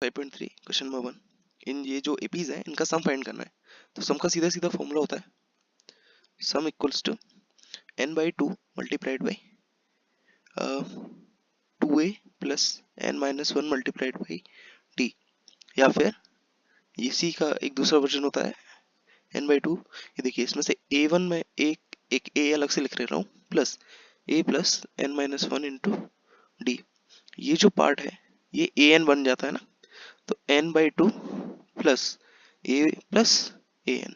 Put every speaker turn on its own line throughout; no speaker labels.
5.3 question number 1। इन ये जो APs है इनका सम फाइंड करना है। तो सम का सीधा सीधा फॉर्मूला होता है sum equals to n by 2 multiplied by 2a plus n minus 1 multiplied by t, या फिर इसी का एक दूसरा वर्जन होता है n बाई 2। ये देखिए इसमें से a1 में एक a अलग से लिख रहा हूँ plus a plus n minus 1 into D. ये जो पार्ट है ये an बन जाता है ना, तो n by 2 plus a plus an,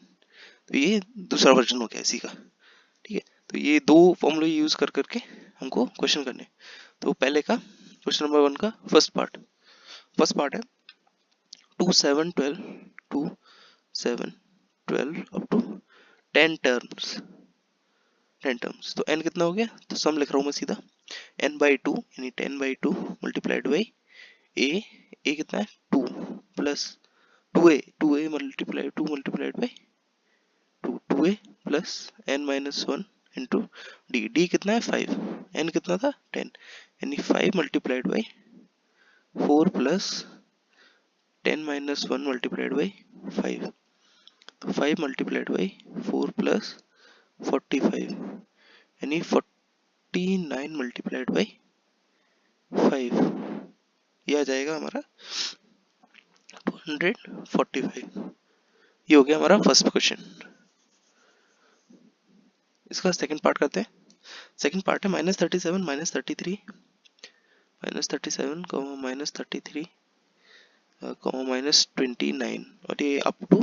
तो ये दूसरा वर्जन हो गया इसी का। ठीक है, तो ये दो फॉर्मूले यूज कर करके हमको क्वेश्चन करने। तो पहले का क्वेश्चन नंबर 1 का फर्स्ट पार्ट है 2 7 12 2 7 12 अप टू 10 टर्म्स। तो n कितना हो गया, तो सम लिख रहा हूँ मैं सीधा n बाई 2 यानी 10 बाई 2 मल्टीप्लाइड बाई a कितना है 2 plus 2a multiplied by 2a plus n minus 1 into D कितना है 5, n कितना था 10, यानी 5 multiplied by 4 plus 10 minus 1 multiplied by 5, तो 5 मल्टीप्लाइड बाई 4 प्लस 45 यानी 49 मल्टीप्लाइड बाई 5, ये आ जाएगा हमारा 245। ये हो गया हमारा फर्स्ट क्वेश्चन। इसका सेकंड पार्ट करते हैं। सेकंड पार्ट है -37 -33 -37 -29, और ये अप टू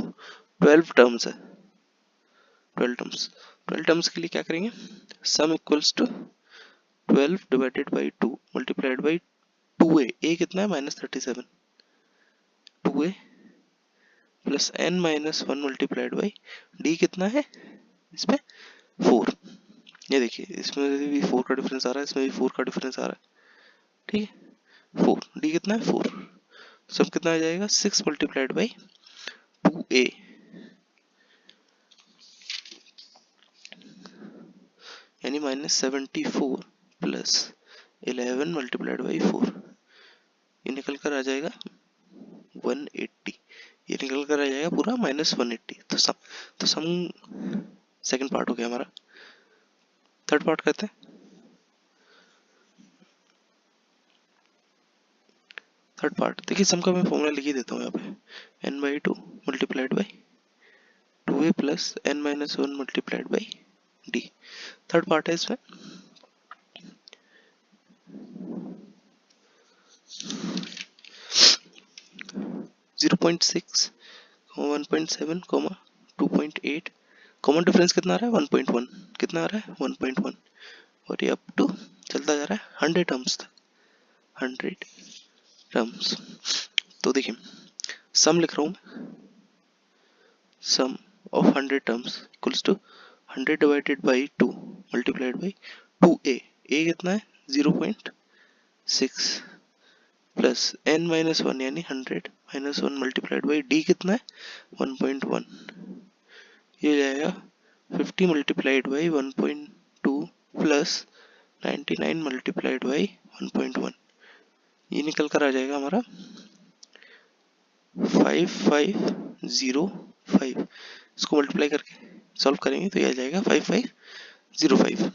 12 टर्म्स है। 12 टर्म्स के लिए क्या करेंगे, sum equals to 12 divided by 2 multiplied by 2a कितना है -37, 2a plus n minus 1 multiplied by d कितना है इसमें 4। ये देखिए इसमें भी 4 का डिफरेंस आ रहा है, इसमें भी 4 का डिफरेंस आ रहा है। ठीक है, 4 डी कितना है 4, सब कितना आ जाएगा 6 मल्टीप्लाइड बाई 2a यानी -74 प्लस 11 मल्टीप्लाइड बाई 4, ये निकल कर आ जाएगा 180, ये निकल कर आ जाएगा पूरा -180। तो सम सेकंड पार्ट हो गया हमारा। थर्ड पार्ट करते हैं। थर्ड पार्ट देखिए, सम का मैं फॉर्मूला लिख ही देता हूँ यहाँ पे, n by 2 multiplied by 2a plus n minus 1 multiplied by d। Third part है इसमें 0.6, 1.7, 2.8, कॉमन डिफरेंस कितना आ रहा है 1.1, कितना आ रहा है 1.1, और ये अप टू चलता जा रहा है 100 टर्म्स तक, 100 टर्म्स। तो देखिए सम लिख रहा हूँ, sum of 100 terms equals to 100 divided by 2 multiplied by 2a, a कितना है 0.6 प्लस n माइनस 1 यानी 100 माइनस 1 मल्टीप्लाइड बाई d कितना है 1.1, ये जाएगा 50 multiplied by 1.2 plus 99 multiplied by 1.1, ये निकल कर आ जाएगा हमारा 5505। इसको मल्टीप्लाई करके सॉल्व करेंगे तो ये आ जाएगा 5505।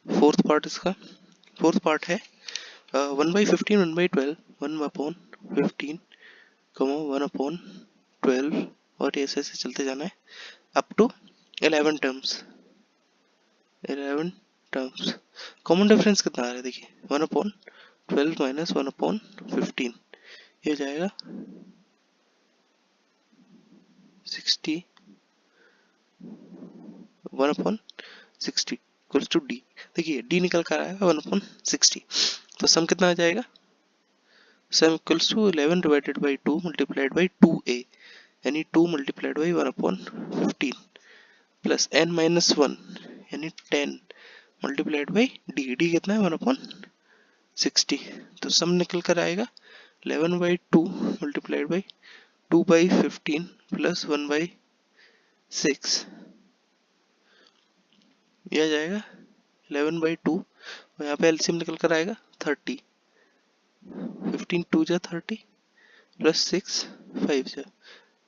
फोर्थ पार्ट है 1/15 1/12 1/15 1/12, और ऐसे ऐसे चलते जाना है up to 11 terms. Common difference कितना आ रहा है देखिए 1/12 माइनस 1/15, ये हो जाएगा 60, 1/60 इक्वल्स टू डी। देखिए डी निकल कर आएगा 1/60, तो सम कितना आ जाएगा, sum equals to 11 divided by 2 multiplied by 2a यानी 2 multiplied by 1/15 plus n minus 1 यानी 10 मल्टीप्लाइड बाई डी कितना है 1/60, तो सम निकल कर आएगा 11/2 मल्टीप्लाइड बाई 2/15 प्लस 1/6, ये आ जाएगा 11/2 और यहाँ पे एलसीएम निकल कर आएगा 30, 15 2 जा 30 प्लस 6 5 जा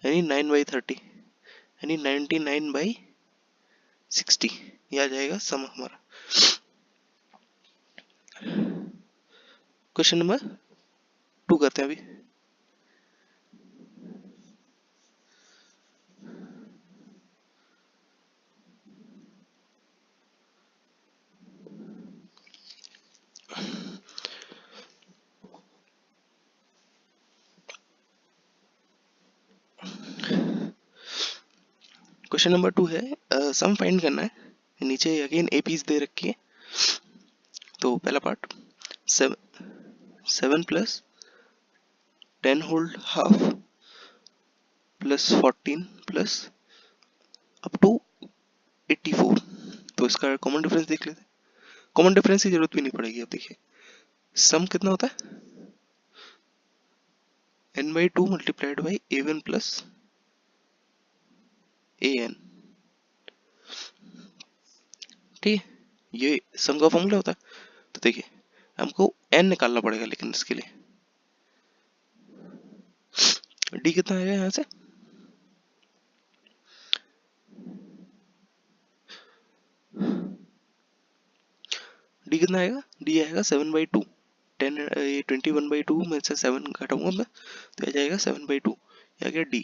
यानी 9/30 यानी 99/60। ये आ जाएगा सम हमारा। क्वेश्चन नंबर 2 करते हैं अभी। क्वेश्चन नंबर 2 है, सम फाइंड करना है। नीचे अगेन एपीज दे रखी है। तो पहला part 7 plus 10 hold half plus 14 plus up to 84। तो इसका कॉमन डिफरेंस देख लेते हैं। कॉमन डिफरेंस की जरूरत भी नहीं पड़ेगी। अब देखिए सम कितना होता है, n/2 multiplied by a1 plus an। ठीक है, ये सम का फॉर्मूला होता है। तो देखिए हमको n निकालना पड़ेगा, लेकिन इसके लिए d कितना आएगा यहाँ से, d कितना आएगा, d आएगा 7/2। 21/2 में से 7 घटाऊंगा मैं तो आ जाएगा 7/2। आ गया d।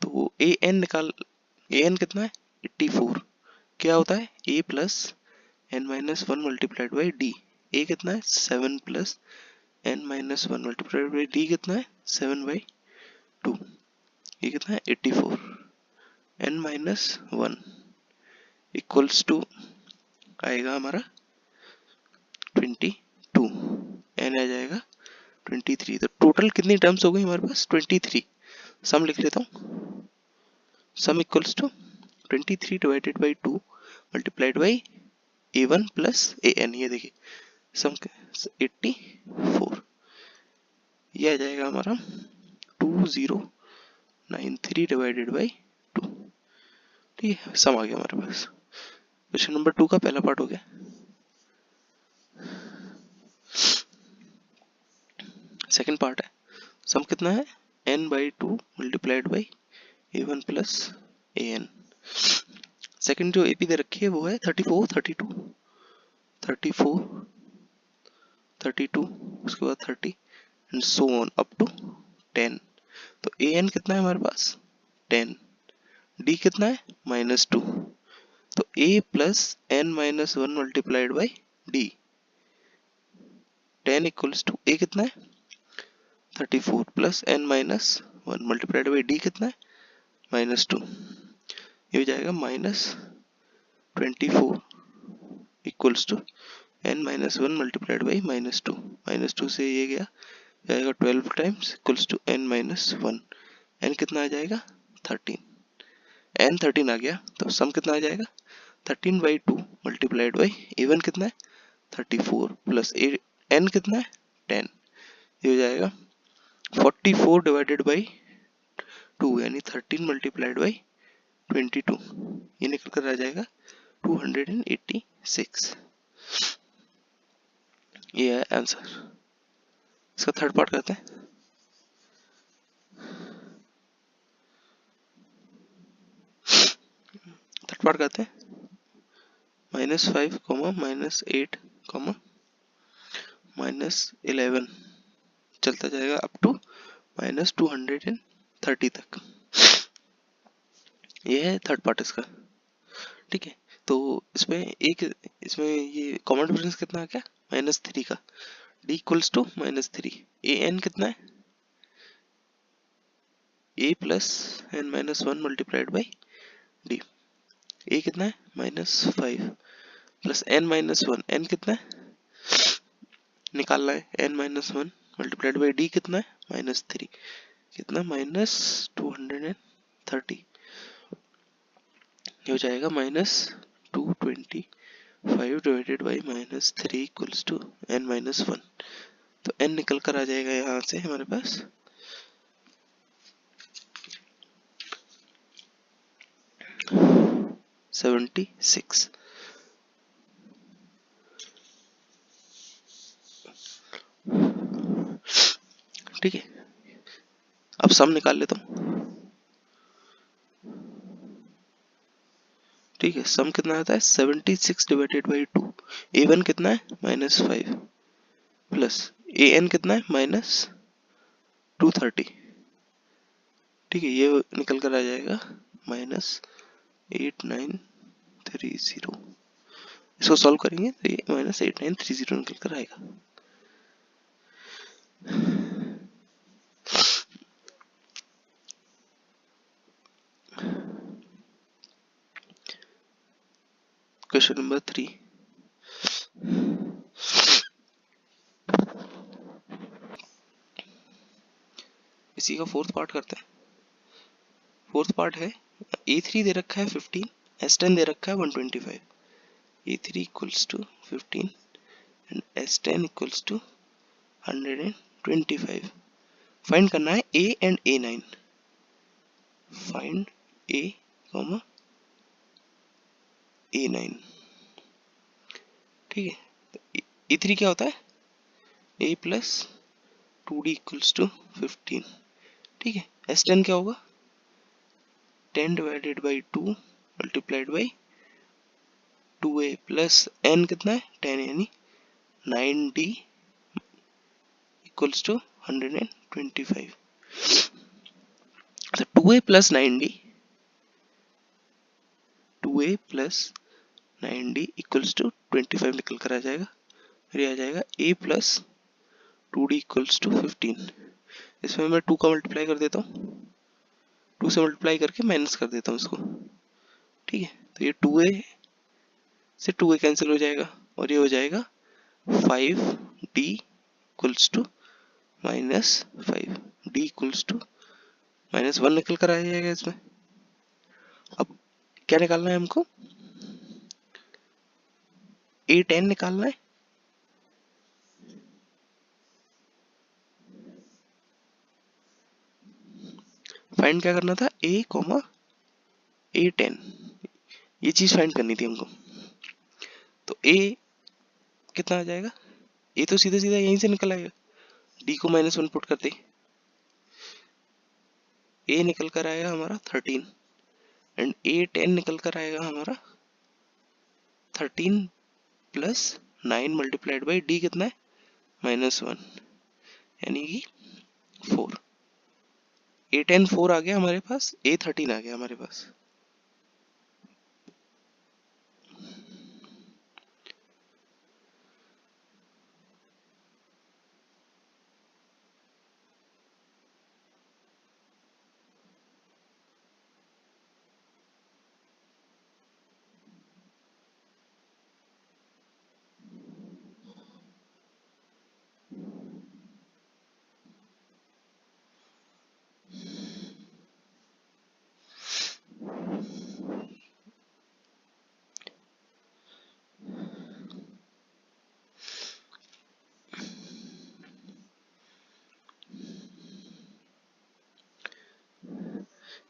तो an निकाल, an कितना है 84। क्या होता है a plus n-1 multiplied by d। a कितना है 7 plus n-1 multiplied by d कितना है 7/2। ये कितना है 84 n-1 इक्वल्स टू आएगा हमारा 22। n आ जाएगा 23। तो टोटल कितनी टर्म्स हो गई हमारे पास 23। सम लिख लेता हूँ। Sum equals to 23 divided by 2 multiplied by a1 plus an। ये देखिए सम 84। ये आ जाएगा हमारा 2093 डिवाइडेड बाई 2। ठीक है, सम आ गया हमारे पास। क्वेश्चन नंबर 2 का पहला पार्ट हो गया। सेकंड पार्ट है, सम कितना है n/2 multiplied by a1 plus an। Second जो एपी दे रखी है वो है 34 32 34 32 उसके बाद 30 and so on up to 10। तो an कितना है हमारे पास 10, d कितना है -2। तो a plus n-1 multiplied by d 10 equals to a कितना है 34 plus n-1 multiplied by d कितना है -2। ये हो जाएगा -24 equals to n-1 multiplied by -2। -2 से ये गया जाएगा 12 times equals to n-1। n कितना आ जाएगा 13। n 13 आ गया तो सम कितना आ जाएगा 13/2 मल्टीप्लाइड बाई a1 कितना है 34 प्लस n कितना है 10। ये हो जाएगा 44 डिवाइडेड बाई 2 यानी 13 मल्टीप्लाइड बाई 22। ये निकल कर आ जाएगा 286। ये है आंसर। इसका थर्ड पार्ट करते हैं। थर्ड पार्ट करते हैं -5, -8, -11 चलता जाएगा अप टू -230 तक। ये है थर्ड पार्ट इसका। ठीक है, तो इसमें ये कॉमन डिफरेंस कितना आ गया -3 का। d equals to -3। an कितना है a plus n-1 multiplied by d। a कितना है -5 प्लस n-1। n कितना है निकालना है n-1 मल्टीप्लाइड बाई d कितना है -3। कितना -230। ये हो जाएगा -225 divided by -3 equals to n-1। तो n निकल कर आ जाएगा यहाँ से हमारे पास 76। ठीक है, अब सम निकाल लेता हूँ। ठीक है, सम कितना आता है 76 डिवाइडेड बाई 2। A1 कितना है -5 प्लस AN कितना है -230। ठीक है, ये निकल कर आ जाएगा -8930। इसको सॉल्व करेंगे तो ये -8930 निकल कर आएगा। Question number 3। इसी का फोर्थ पार्ट करते हैं। फोर्थ पार्ट है A3 दे रखा है 15, S10 दे रखा है 125। A3 equals to 15 and S10 equals to 125। Find करना है A and A9। Find A, A9। ठीक है, A3 क्या होता है A plus 2D equals to 15। ठीक है, S10 क्या होगा 10 divided by 2 multiplied by 2A plus N कितना है 10 यानी 9D इक्वल्स टू 125। तो 2A plus 9D 2A plus 9D equals to 25 निकल कर आ जाएगा। फिर आ जाएगा A plus 2D equals to 15। इसमें मैं 2 का मल्टीप्लाई कर देता हूँ, 2 से मल्टीप्लाई करके माइनस कर देता हूँ इसको। ठीक है, तो ये 2A से 2A कैंसिल हो जाएगा और ये हो जाएगा 5D equals to -5। D equals to -1 निकल कर आ जाएगा इसमें। अब क्या निकालना है हमको A10 निकालना है। फाइंड क्या करना था A, A10, ये चीज फाइंड करनी थी हमको। तो A कितना आ जाएगा, A तो सीधा सीधा यहीं से निकल आएगा, D को -1 पुट करते A निकल कर आएगा हमारा 13 एंड A10 निकल कर आएगा हमारा 13 प्लस 9 मल्टीप्लाइड बाई D कितना है -1 यानी कि 4। A10 4 आ गया हमारे पास, A13 आ गया हमारे पास।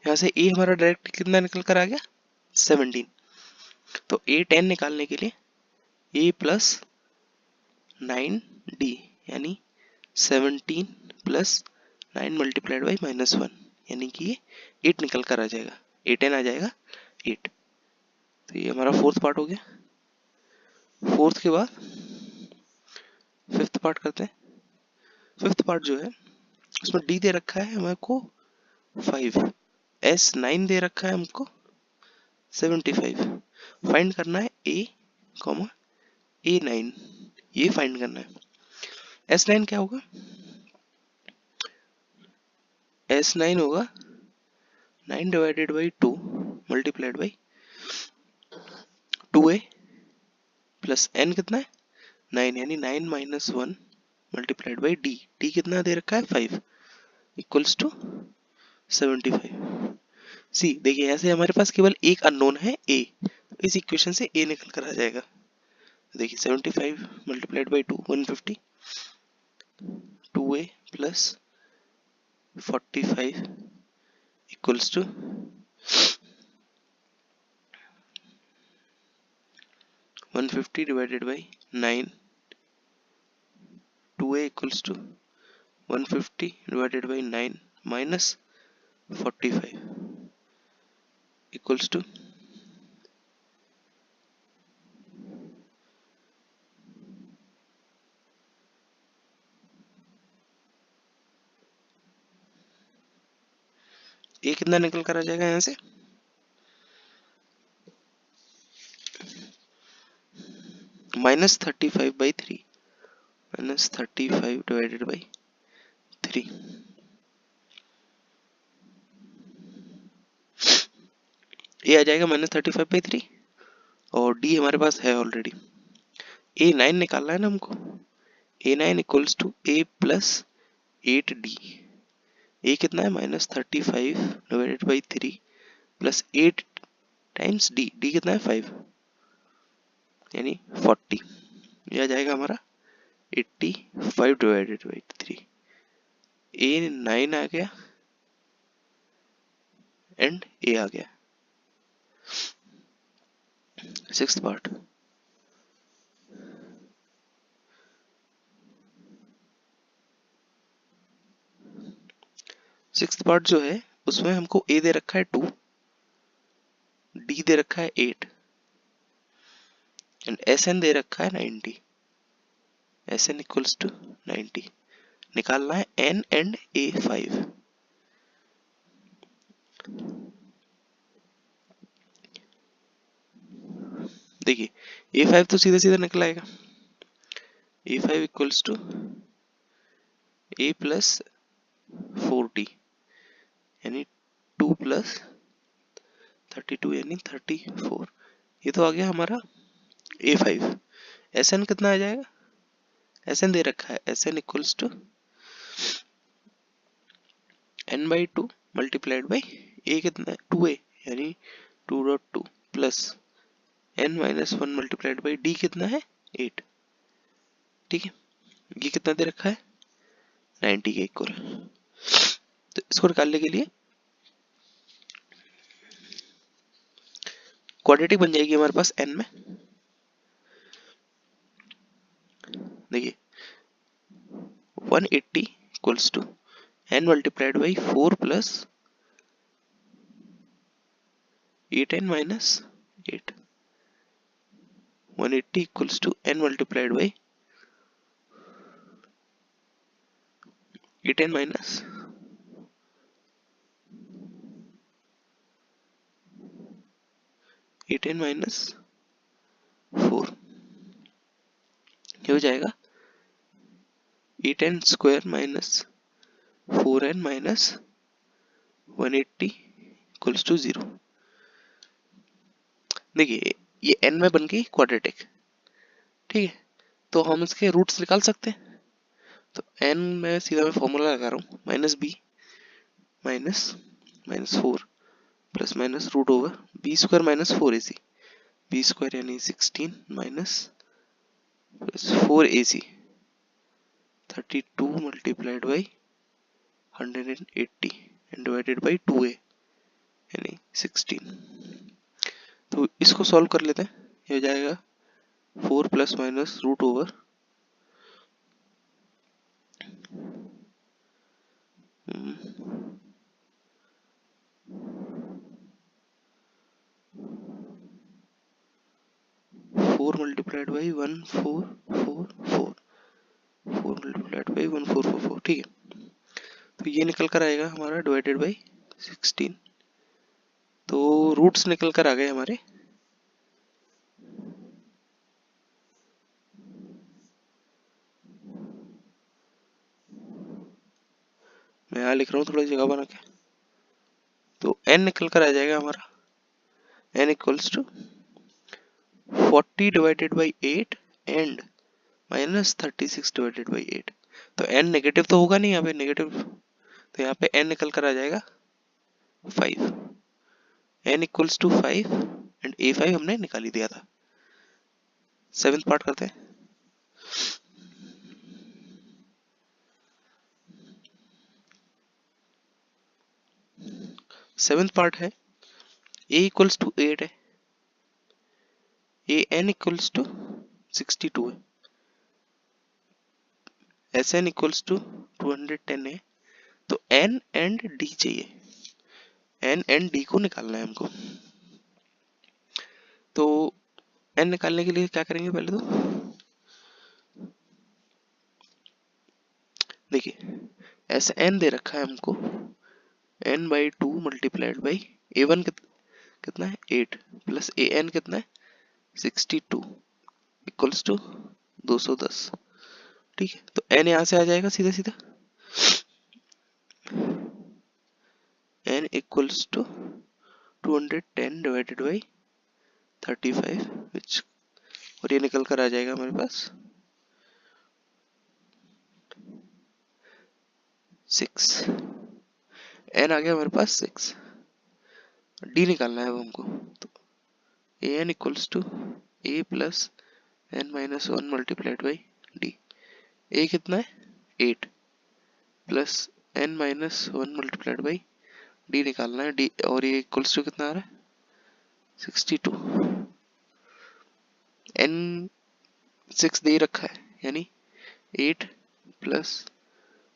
यहाँ से A हमारा डायरेक्ट कितना निकल कर आ गया 17। तो A10 निकालने के लिए A प्लस 9D यानी 17 प्लस 9 मल्टीप्लाइड बाई -1 यानी कि ये 8 निकल कर आ जाएगा। A10 आ जाएगा 8। तो ये हमारा फोर्थ पार्ट हो गया। फोर्थ के बाद फिफ्थ पार्ट करते हैं। फिफ्थ पार्ट जो है उसमें D दे रखा है हमारे को 5, S9 दे रखा है हमको 75। फाइंड करना है A, A9, ये फाइंड करना है। S9 क्या होगा, S9 होगा 9 divided by 2 multiplied by 2A plus N कितना है 9 यानी 9 -1 मल्टीप्लाइड बाई D। D कितना दे रखा है 5 इक्वल्स टू 75। सी देखिए ऐसे हमारे पास केवल एक अननोन है A, तो इस इक्वेशन से A निकल कर आ जाएगा। देखिए 75 multiplied by 2 150, 2A plus 45 equals to 150 divided by 9, 2A equals to 150 divided by 9 minus 45 equals to ये कितना निकल कर आ जाएगा यहाँ से, -35/3 -35 डिवाइडेड बाई 3। ये आ जाएगा -35/3 और डी हमारे पास है ऑलरेडी। A9 निकालना है ना हमको। A9 equals to A plus 8D। A कितना है -35 divided by 3 plus 8 times D. D कितना है 5 यानी 40। यह आ जाएगा हमारा 85 डिवाइडेड बाई 3। A9 आ गया एंड ए आ गया। सिक्स्थ पार्ट, सिक्स्थ पार्ट जो है उसमें हमको ए दे रखा है 2, डी दे रखा है 8 एंड एसएन दे रखा है 90। SN equals to 90। निकालना है एन एंड A5। देखिए A5 तो सीधा सीधा निकल आएगा। A5 equals to A plus 4D यानी 2 प्लस 32 यानी 34। ये तो आ गया हमारा A5। SN कितना आ जाएगा, SN दे रखा है SN equals to n/2 multiplied by A कितना है 2A यानी 2.2 plus n-1 multiplied by D कितना है 8। ठीक है, ये कितना दे रखा है 90 के इक्वल। तो इसको निकालने के लिए क्वाड्रेटिक बन जाएगी हमारे पास n में। देखिए 180 equals to n multiplied by 4 plus 8n minus 8। 180 equals to n multiplied by 8n minus 8n minus 4। ये हो जाएगा 8n square minus 4n minus 180 equals to 0। देखिए ये n में बन गई क्वाड्रेटिक। ठीक है, तो हम इसके रूट्स निकाल सकते हैं। तो n में सीधा मैं फॉर्मूला लगा रहा हूँ -b minus -4 plus minus root over b square minus 4ac। b square यानी 16 minus plus 4ac 32 multiplied by 180 and divided by 2a यानी 16। तो इसको सॉल्व कर लेते हैं। ये हो जाएगा 4 plus minus root over 4 multiplied by 1444 4 multiplied by 1444। ठीक है, तो ये निकल कर आएगा हमारा डिवाइडेड बाई 16। तो रूट्स निकल कर आ गए हमारे। मैं यहाँ लिख रहा हूँ थोड़ी जगह बना के। तो n निकल कर आ जाएगा हमारा n equals to 40 divided by 8 and minus 36 divided by 8। तो n नेगेटिव तो होगा नहीं यहाँ पे, नेगेटिव, तो यहाँ पे n निकल कर आ जाएगा 5। n equals to 5 and A5 हमने निकाल ही दिया था। सेवेंथ पार्ट करते हैं। सेवेंथ पार्ट है a इक्वल्स टू 8 है, an इक्वल्स टू 62 है, sn इक्वल्स टू 210 है, तो n एंड d चाहिए, n एंड d को निकालना है हमको। तो n निकालने के लिए क्या करेंगे, पहले तो देखिए ऐसे n दे रखा है हमको, n/2 मल्टीप्लाइड बाई a1 कितना है 8 प्लस an कितना है 62 इक्वल्स टू 210। ठीक है, तो n यहाँ से आ जाएगा सीधा सीधा, n equals to 210 divided by 35 which, और ये निकल कर आ जाएगा हमारे पास 6। n आ गया हमारे पास 6, d निकालना है अब हमको, तो an equals to a plus n-1 multiplied by d। a कितना है 8 plus n-1 multiplied by d निकालना है, d और ये इक्वल्स टू कितना आ रहा है 62। n 6 दे रखा है, यानी 8 प्लस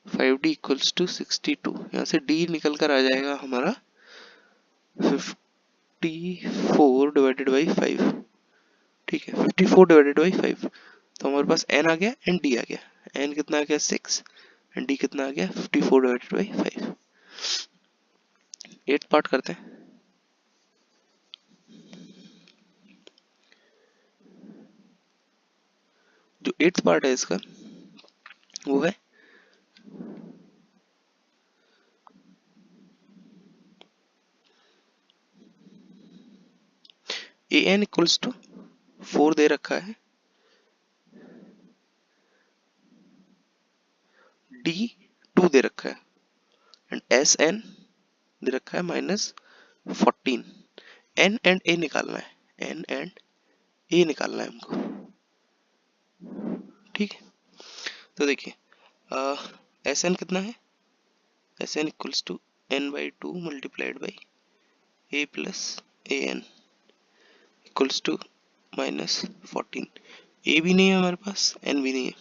5d इक्वल्स टू 62। यहाँ से d निकल कर आ जाएगा हमारा 54 डिवाइडेड बाई 5। ठीक है, 54 डिवाइडेड बाई 5, तो हमारे पास n आ गया एंड d आ गया। n कितना आ गया 6 एंड d कितना आ गया 54 डिवाइडेड बाई 5। 8 पार्ट करते हैं। जो 8th पार्ट है इसका वो है an इक्वल्स टू 4 दे रखा है, d 2 दे रखा है एंड sn दे रखा है -14। n एंड a निकालना है, n एंड a निकालना है हमको। ठीक है, तो देखिए sn कितना है, sn equals to n/2 multiplied by a plus an equals to -14। a भी नहीं है हमारे पास, n भी नहीं है,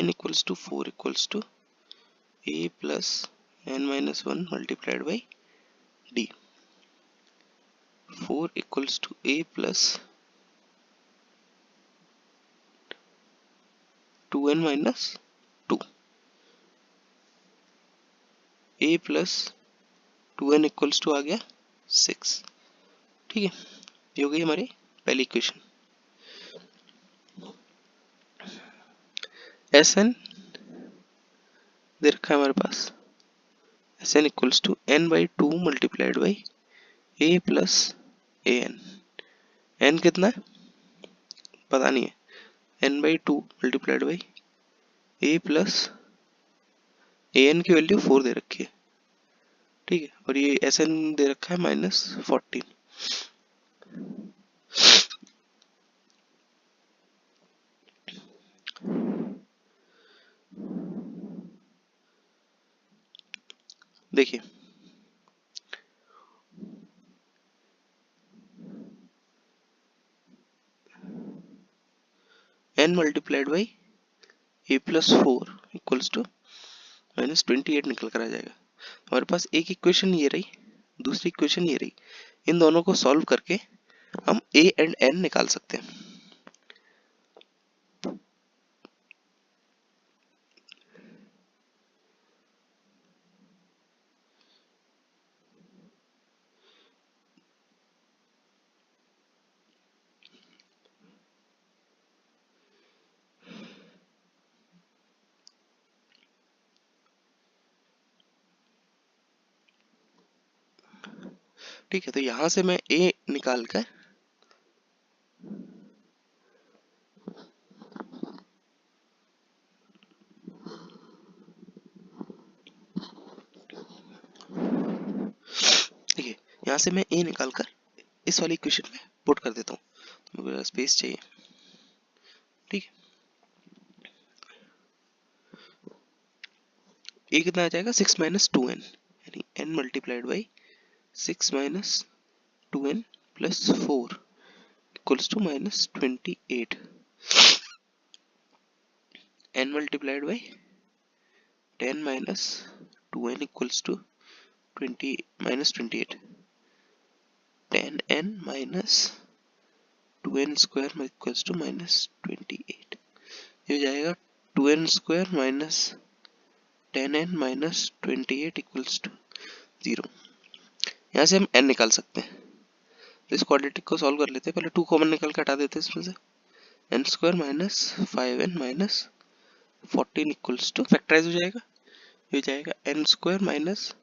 an equals to 4 equals to a plus n-1 multiplied by d। 4 equals to a plus 2n minus 2, a plus 2n equals to आ गया 6। ठीक है, ये हो गई हमारी पहली इक्वेशन। Sn दे रखा है हमारे पास, Sn equals to n/2 multiplied by a plus an। n कितना है पता नहीं है, n/2 multiplied by a plus an की वैल्यू 4 दे रखी है। ठीक है, और ये Sn दे रखा है -14। देखिए n multiplied by a plus 4 equals to -28 निकल कर आ जाएगा। हमारे पास एक इक्वेशन ये रही, दूसरी इक्वेशन ये रही, इन दोनों को सॉल्व करके हम a एंड n निकाल सकते हैं। ठीक है, तो यहां से मैं a निकाल कर देखिए यहां से मैं a निकाल कर इस वाली इक्वेशन में पुट कर देता हूँ, तो मुझे स्पेस चाहिए। ठीक है, a कितना आ जाएगा 6 - 2n, यानी n multiplied by 6 - 2n plus 4 equals to minus 28. n multiplied by 10 minus 2n equals to 20 minus 28. 10n minus 2n square equals to minus 28. ये हो जाएगा 2n square minus 10n minus 28 equals to 0. यहाँ से हम n निकाल सकते हैं, तो इस क्वाड्रेटिक को सॉल्व कर लेते हैं. पहले 2 कॉमन निकाल के हटा देते हैं इसमें से. n square minus 5n minus 14 equals to factorize हो जाएगा. ये हो जाएगा n square minus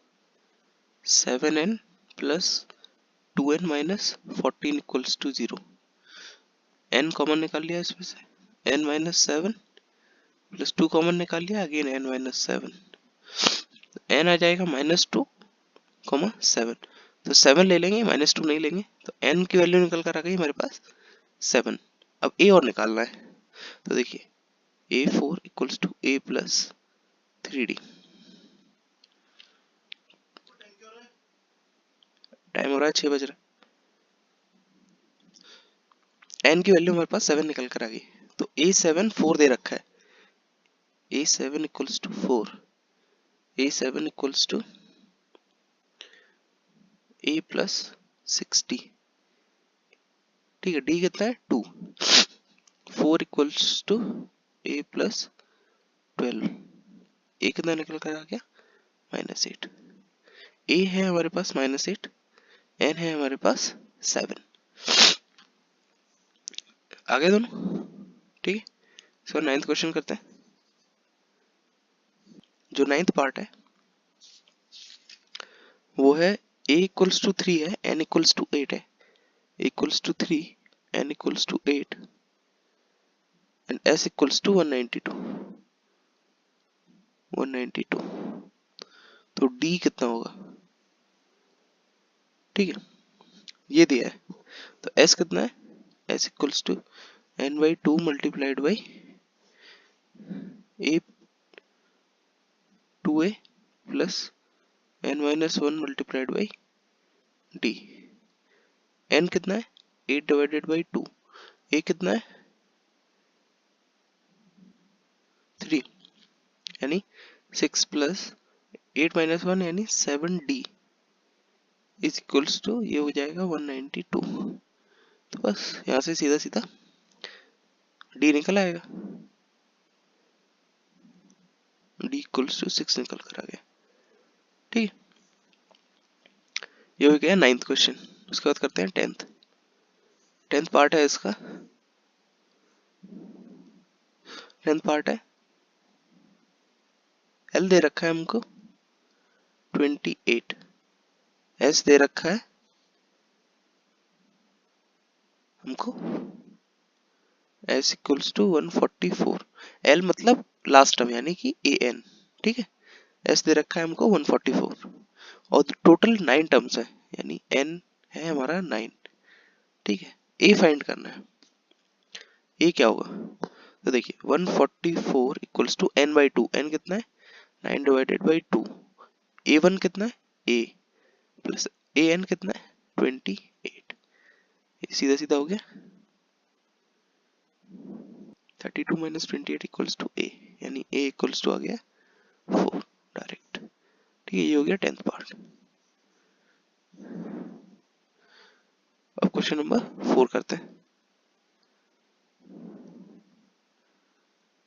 7n plus 2n minus 14 equals to 0. n common निकाल लिया इसमें से, n माइनस 7 प्लस 2 कॉमन निकाल लिया, अगेन n माइनस 7. n आ जाएगा माइनस 2 कॉमा 7, तो 7 ले लेंगे, माइनस 2 नहीं लेंगे, तो n की वैल्यू निकल कर आ गई हमारे पास 7. अब a और निकालना है, तो देखिए a4 equals to a plus 3d. Time हो रहा है 6 बज रहा है. n की वैल्यू हमारे पास 7 निकल कर आ गई, तो a7 4 दे रखा है. a7 equals to 4, a7 equals to a plus 60. ठीक है, d कितना है 2. 4 equals to a plus 12. a कितना निकल कर आ गया माइनस 8. a है हमारे पास माइनस 8, n है हमारे पास 7. आगे दोनों ठीक है. इसका 9th क्वेश्चन करते हैं. जो 9th पार्ट है वो है a इक्वल्स टू 3 है, n इक्वल्स टू 8 है. a equals to 3, n equals to 8 and s equals to 192. तो d कितना होगा, ठीक है, ये दिया है. तो s कितना है, s equals to n by 2 multiplied by a 2a plus n minus 1 multiplied by d. n कितना है 8 डिवाइडेड बाई 2. a कितना है 3 यानी 6 प्लस 8 माइनस 1 यानी 7d इज इक्वल्स टू, ये हो जाएगा 192. तो बस यहाँ से सीधा सीधा d निकल आएगा. d इक्वल्स टू 6 निकल कर आ गया. ठीक है, ये हो गया 9th क्वेश्चन. उसके बाद करते हैं 10th पार्ट है इसका. 10th पार्ट है, L दे रखा है हमको 28, S दे रखा है हमको S इक्वल्स टू 144. L मतलब लास्ट टर्म यानी कि AN. ठीक है, S दे रखा है हमको 144 और टोटल 9 टर्म्स है यानी N है हमारा 9. ठीक है, A फाइंड करना है. A क्या होगा, तो देखिए 144 equals to n by 2. n कितना है 9 डिवाइडेड बाई 2. A1 कितना है A प्लस AN कितना है 28. सीधा सीधा हो गया. 32 माइनस 28 इक्वल्स टू A, यानी A इक्वल्स टू आ गया 4 डायरेक्ट. ठीक है, ये हो गया 10th पार्ट. अब क्वेश्चन नंबर 4 करते हैं.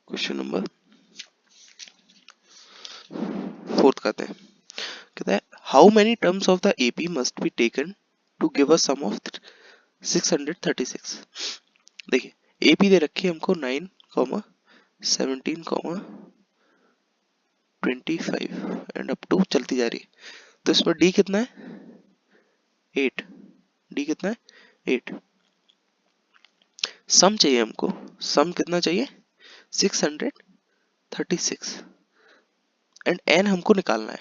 क्वेश्चन नंबर 4 करते हैं. कहता है how many terms of the AP must be taken to give a sum of 636. देखिए AP दे रखी है हमको 9, 17, 25 एंड अप टू चलती जा रही है. तो इसमें D कितना है 8. D कितना है 8. सम चाहिए हमको, सम कितना चाहिए 636 एंड n हमको निकालना है,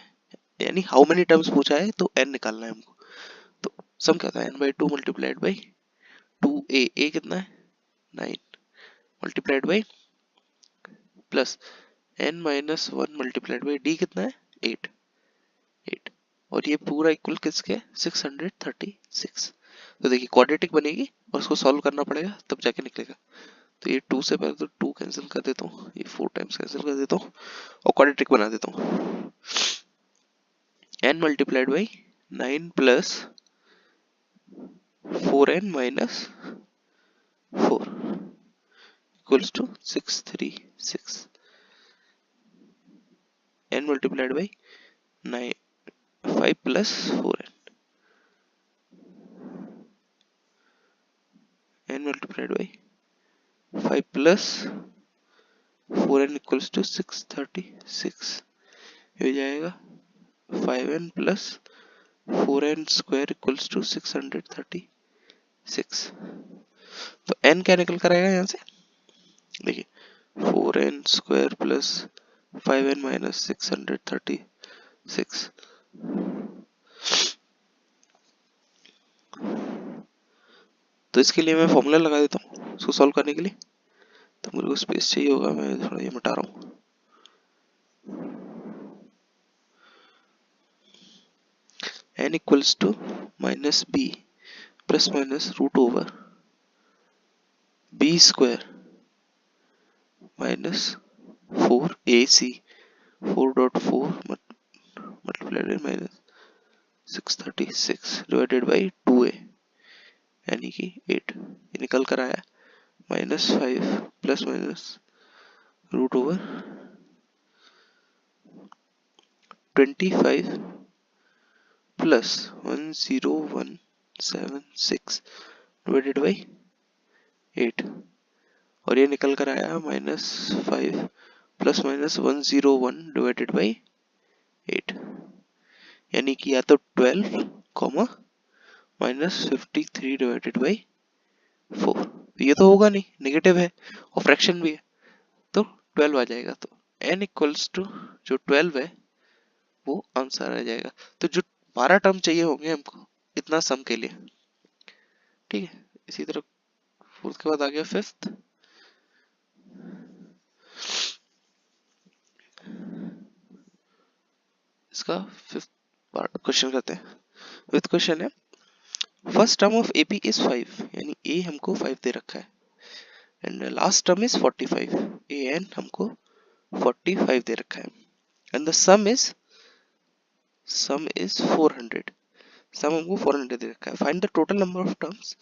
यानी हाउ मेनी टर्म्स पूछा है तो n निकालना है हमको. तो सम क्या था n by 2 multiplied by 2a. a कितना है 9 multiplied by plus n minus 1 multiplied by d कितना है 8 और ये पूरा इक्वल किसके 636. तो देखिए क्वाड्रेटिक बनेगी और उसको सॉल्व करना पड़ेगा तब जाके निकलेगा। तो ये 2 से पहले तो 2 कैंसिल कर देता हूँ, ये 4 टाइम्स कैंसिल कर देता हूँ और क्वाड्रेटिक बना देता हूँ। n multiplied by 9 plus 4n minus 4 equals to 636। n multiplied by 9 5 plus 4n, n multiplied by 5 plus 4n equals to 636। ये हो जाएगा 5n plus 4n square equals to 636। तो n क्या निकल कर आएगा यहाँ से, देखिए 4n square plus 5n minus 636। तो इसके लिए मैं फॉर्मूला लगा देता हूँ उसको सॉल्व करने के लिए। तो मेरे को स्पेस चाहिए होगा, मैं थोड़ा ये मिटा रहा हूँ। n equals to minus b plus minus root over b square minus 4ac 4.4 multiplied by minus 636 divided by 2a यानी कि 8। ये निकल कर आया -5 plus minus root over 25 plus 10176 divided by 8 और ये निकल कर आया -5 प्लस माइनस 101 डिवाइडेड बाई 8 यानी कि या तो 12 कॉमा माइनस 53 डिवाइडेड बाई 4। ये तो होगा नहीं, नेगेटिव है और फ्रैक्शन भी है तो 12 आ जाएगा। तो n इक्वल्स टू जो 12 है वो आंसर आ जाएगा। तो जो 12 टर्म चाहिए होंगे हमको इतना सम के लिए, ठीक है। इसी तरह फोर्थ के बाद आ गया फिफ्थ। इसका फिफ्थ पार्ट क्वेश्चन करते हैं। फिफ्थ क्वेश्चन है first term of AP is 5 यानी A हमको 5 दे रखा है and last term is 45 AN हमको 45 दे रखा है एंड द सम इज 400। सम हमको 400 दे रखा है। Find the total number of terms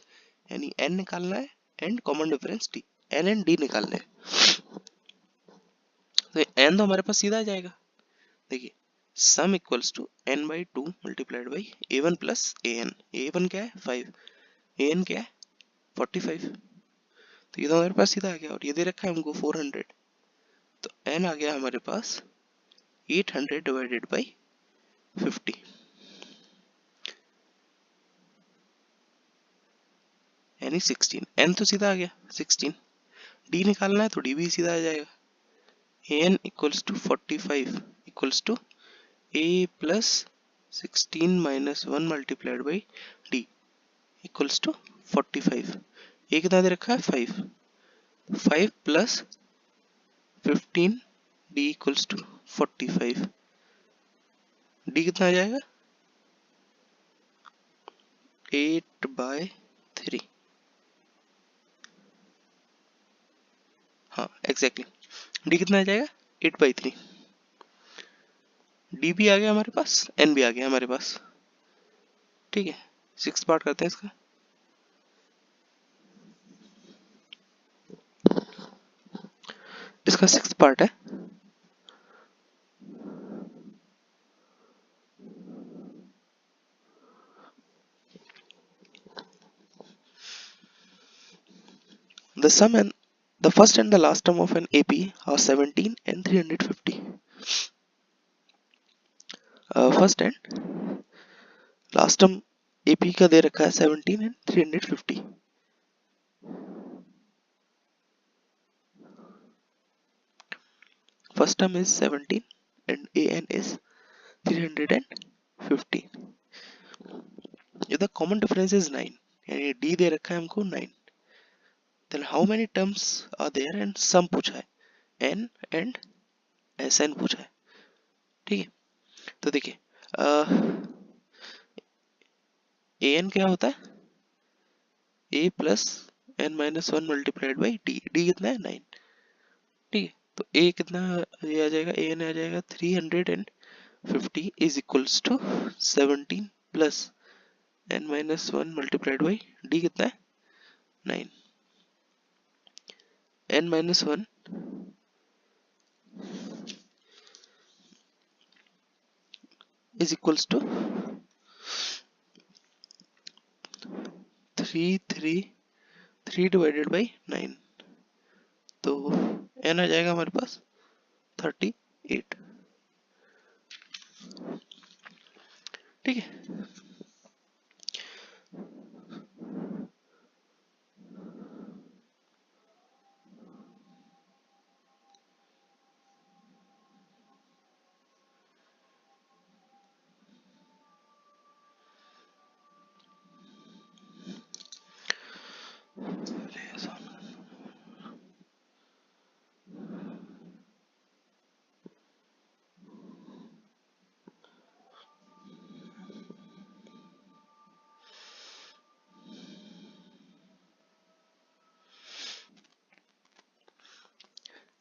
यानी n निकालना है and common difference d, n and d निकालना है। तो n तो हमारे पास सीधा आ जाएगा, देखिए sum equals to n by 2 multiplied by a1 plus an। a1 क्या है 5, an क्या है 45। तो ये तो हमारे पास सीधा आ गया और ये दे रखा है हमको 400। तो n आ गया हमारे पास 800 डिवाइडेड बाई 50 यानी 16। n तो सीधा आ गया 16। d निकालना है तो d भी सीधा आ जाएगा। an equals to 45 equals to a plus 16 minus 1 multiplied by d equals to 45। ये कितना दे रखा है 5, 5 plus 15 d equals to 45। d कितना आ जाएगा 8/3। हाँ एग्जैक्टली d कितना आ जाएगा 8/3। d भी आ गया हमारे पास, n भी आ गया हमारे पास, ठीक है। सिक्स पार्ट करते हैं इसका। इसका सिक्स पार्ट है the sum and the first and the last term of an AP are 17 and 350. First and last term AP का दे रखा है 17 and 350। First term is 17 and AN is 350. The common difference is 9 यानी D दे रखा है हमको 9। Then how many terms are there and sum पूछा है, N and SN पूछा है, ठीक है। तो देखिए AN क्या होता है a plus n minus one multiplied by d। d कितना है 9। ठीक है, तो a कितना ये आ जाएगा, a n आ जाएगा 350 is equals to 17 plus n minus one multiplied by d कितना है 9। n minus one is equals to 3 divided by 9, तो n आ जाएगा हमारे पास 38। ठीक है,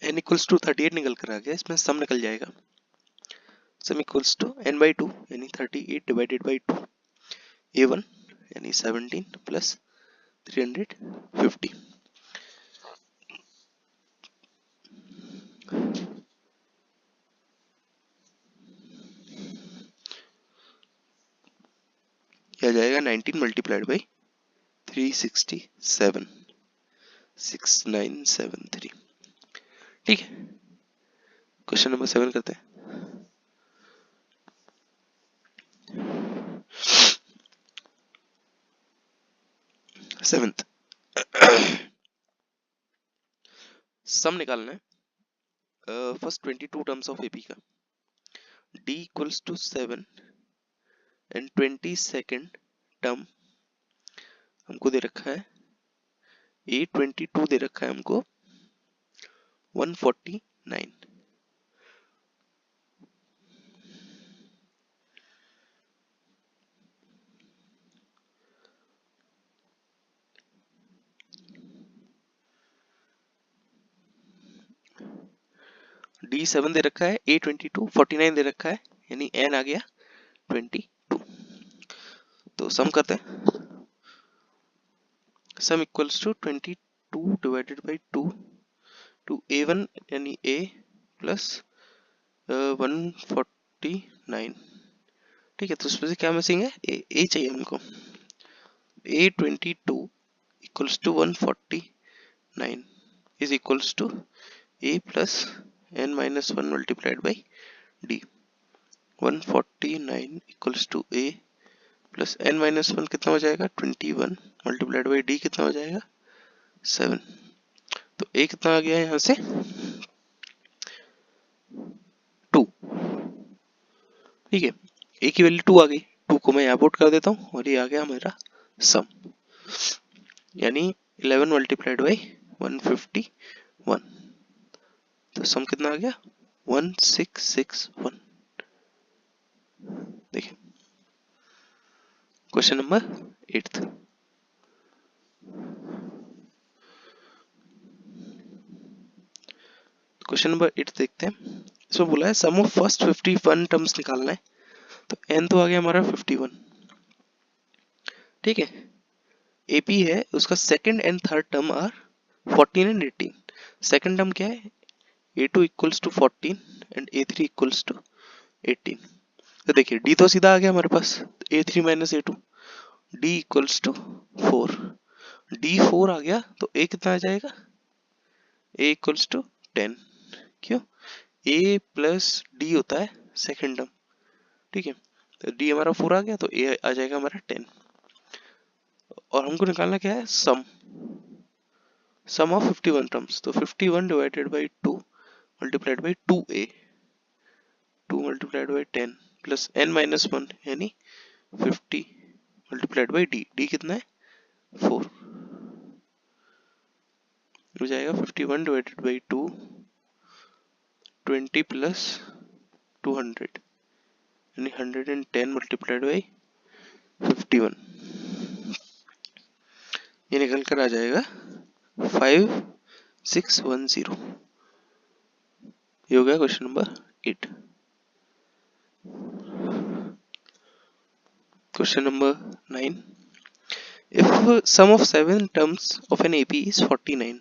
n इक्वल्स टू 38 निकल कर आ गया, इसमें सम निकल जाएगा। Sum equals to n by 2 यानी 38 डिवाइडेड बाई 2 a1 यानी 17 प्लस 350। यह आ जाएगा 19 मल्टीप्लाइड बाई 367 6973। ठीक है, क्वेश्चन नंबर 7 करते हैं। सेवेंथ सम निकालना है फर्स्ट 22 टर्म्स ऑफ एपी का। d equals to 7 and 22nd term हमको दे रखा है, a22 दे रखा है हमको 149। d7 दे रखा है, a22 49 दे रखा है, यानी n आ गया 22। तो सम करते हैं। Sum equals to 22 divided by 2 to a1 यानी a प्लस 149। ठीक है, तो उसमें से क्या मिसिंग है, a चाहिए हमको। a22 equals to 149 is equals to a plus n minus one multiplied by d। 149 equals to a plus n minus one कितना हो जाएगा 21 मल्टीप्लाइड बाई d कितना हो जाएगा 7। तो a कितना आ गया यहाँ से 2। ठीक है, a की वैल्यू 2 आ गई, 2 को मैं यहाँ पुट कर देता हूँ और ये आ गया मेरा सम, यानी 11 मल्टीप्लाइड बाई 151। तो सम कितना आ गया 1661। देखिए क्वेश्चन नंबर 8। क्वेश्चन नंबर 8 देखते हैं। इसमें बोला है सम ऑफ फर्स्ट 51 टर्म्स निकालना है, तो n तो आ गया हमारा 51। ठीक है, एपी है, उसका second and third term are 14 and 18। Second term क्या है, a2 equals to 14 and a3 equals to 18। तो देखिए d तो सीधा आ गया हमारे पास, a3 minus a2, d equals to 4। d 4 आ गया तो a कितना आ जाएगा, a इक्वल्स टू 10। क्यों, a प्लस d होता है सेकंड टर्म। ठीक है, तो d हमारा 4 आ गया तो a आ जाएगा हमारा 10। और हमको निकालना क्या है, सम ऑफ 51 टर्म्स। तो 51 divided by 2 multiplied by 2a, 2 multiplied by 10 plus n minus one यानी 50 मल्टीप्लाइड बाई d। d कितना है 4 हो जाएगा। 51 डिवाइडेड बाई 2 20 प्लस 200 यानी 110 मल्टीप्लाइड बाई 51। ये निकल कर आ जाएगा 5610। ये हो गया question number 8। Question number 9, if sum of 7 terms of an AP is 49,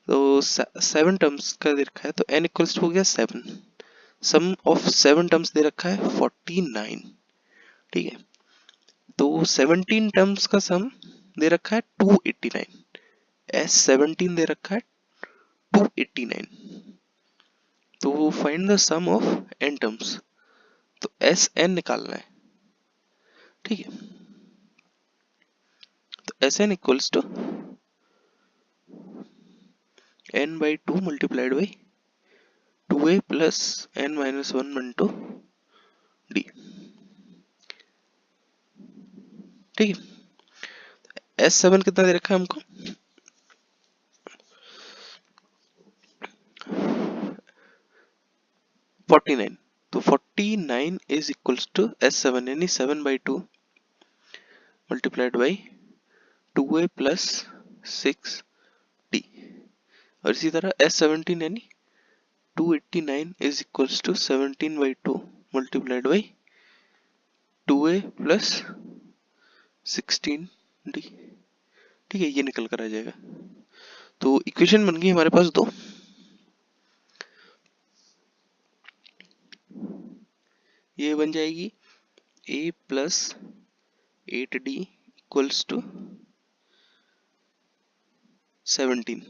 तो 7 टर्म्स का दे रखा है तो n इक्वल्स हो गया 7, सम ऑफ 7 टर्म्स दे रखा है 49, ठीक है। तो 17 टर्म्स का सम दे रखा है 289, S17 दे रखा है 289, तो find the sum of n terms, तो Sn निकालना है, ठीक है। तो Sn equals to n by 2 multiplied by 2a plus n minus 1 into d, ठीक है। S7 कितना दे रखा है हमको, $49, तो 49 is equals to S7 यानी 7 by 2 multiplied by 2a plus 6d, और इसी तरह S17 यानी 289 is equals to 17 by 2 multiplied by 2a plus 16d, ठीक है। ये निकल कर आ जाएगा। तो इक्वेशन बन गई हमारे पास दो, ये बन जाएगी a plus 8d equals to 17,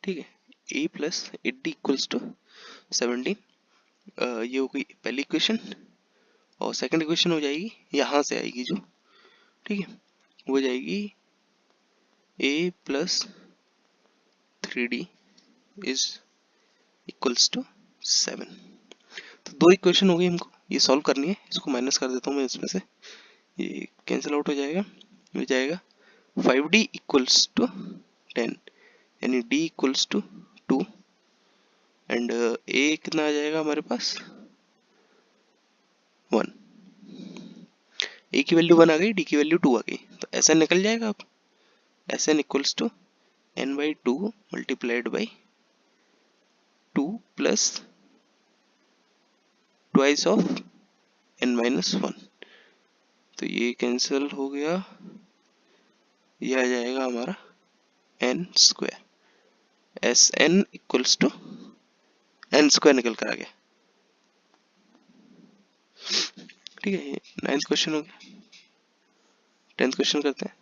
ठीक है। a plus 8d equals to 17, ये हो गई पहली इक्वेशन। और सेकंड इक्वेशन हो जाएगी, यहाँ से आएगी जो, ठीक है, वो जाएगी a plus 3d is equals to 7। तो दो इक्वेशन हो गई, हमको ये सॉल्व करनी है। इसको माइनस कर देता हूँ मैं इसमें से, ये कैंसिल आउट हो जाएगा, ये जाएगा 5d इक्वल्स टू 10 यानी d equals to 2 and a कितना आ जाएगा हमारे पास 1, a की वैल्यू 1 आ गई, d की वैल्यू 2 आ गई, तो ऐसा निकल जाएगा। अब Sn equals to n by 2 multiplied by 2 plus twice of n minus 1, तो ये कैंसिल हो गया, ये आ जाएगा हमारा n square, Sn equals to n square निकल कर आ गया, ठीक है। ये 9th क्वेश्चन हो गया। 10th क्वेश्चन करते हैं।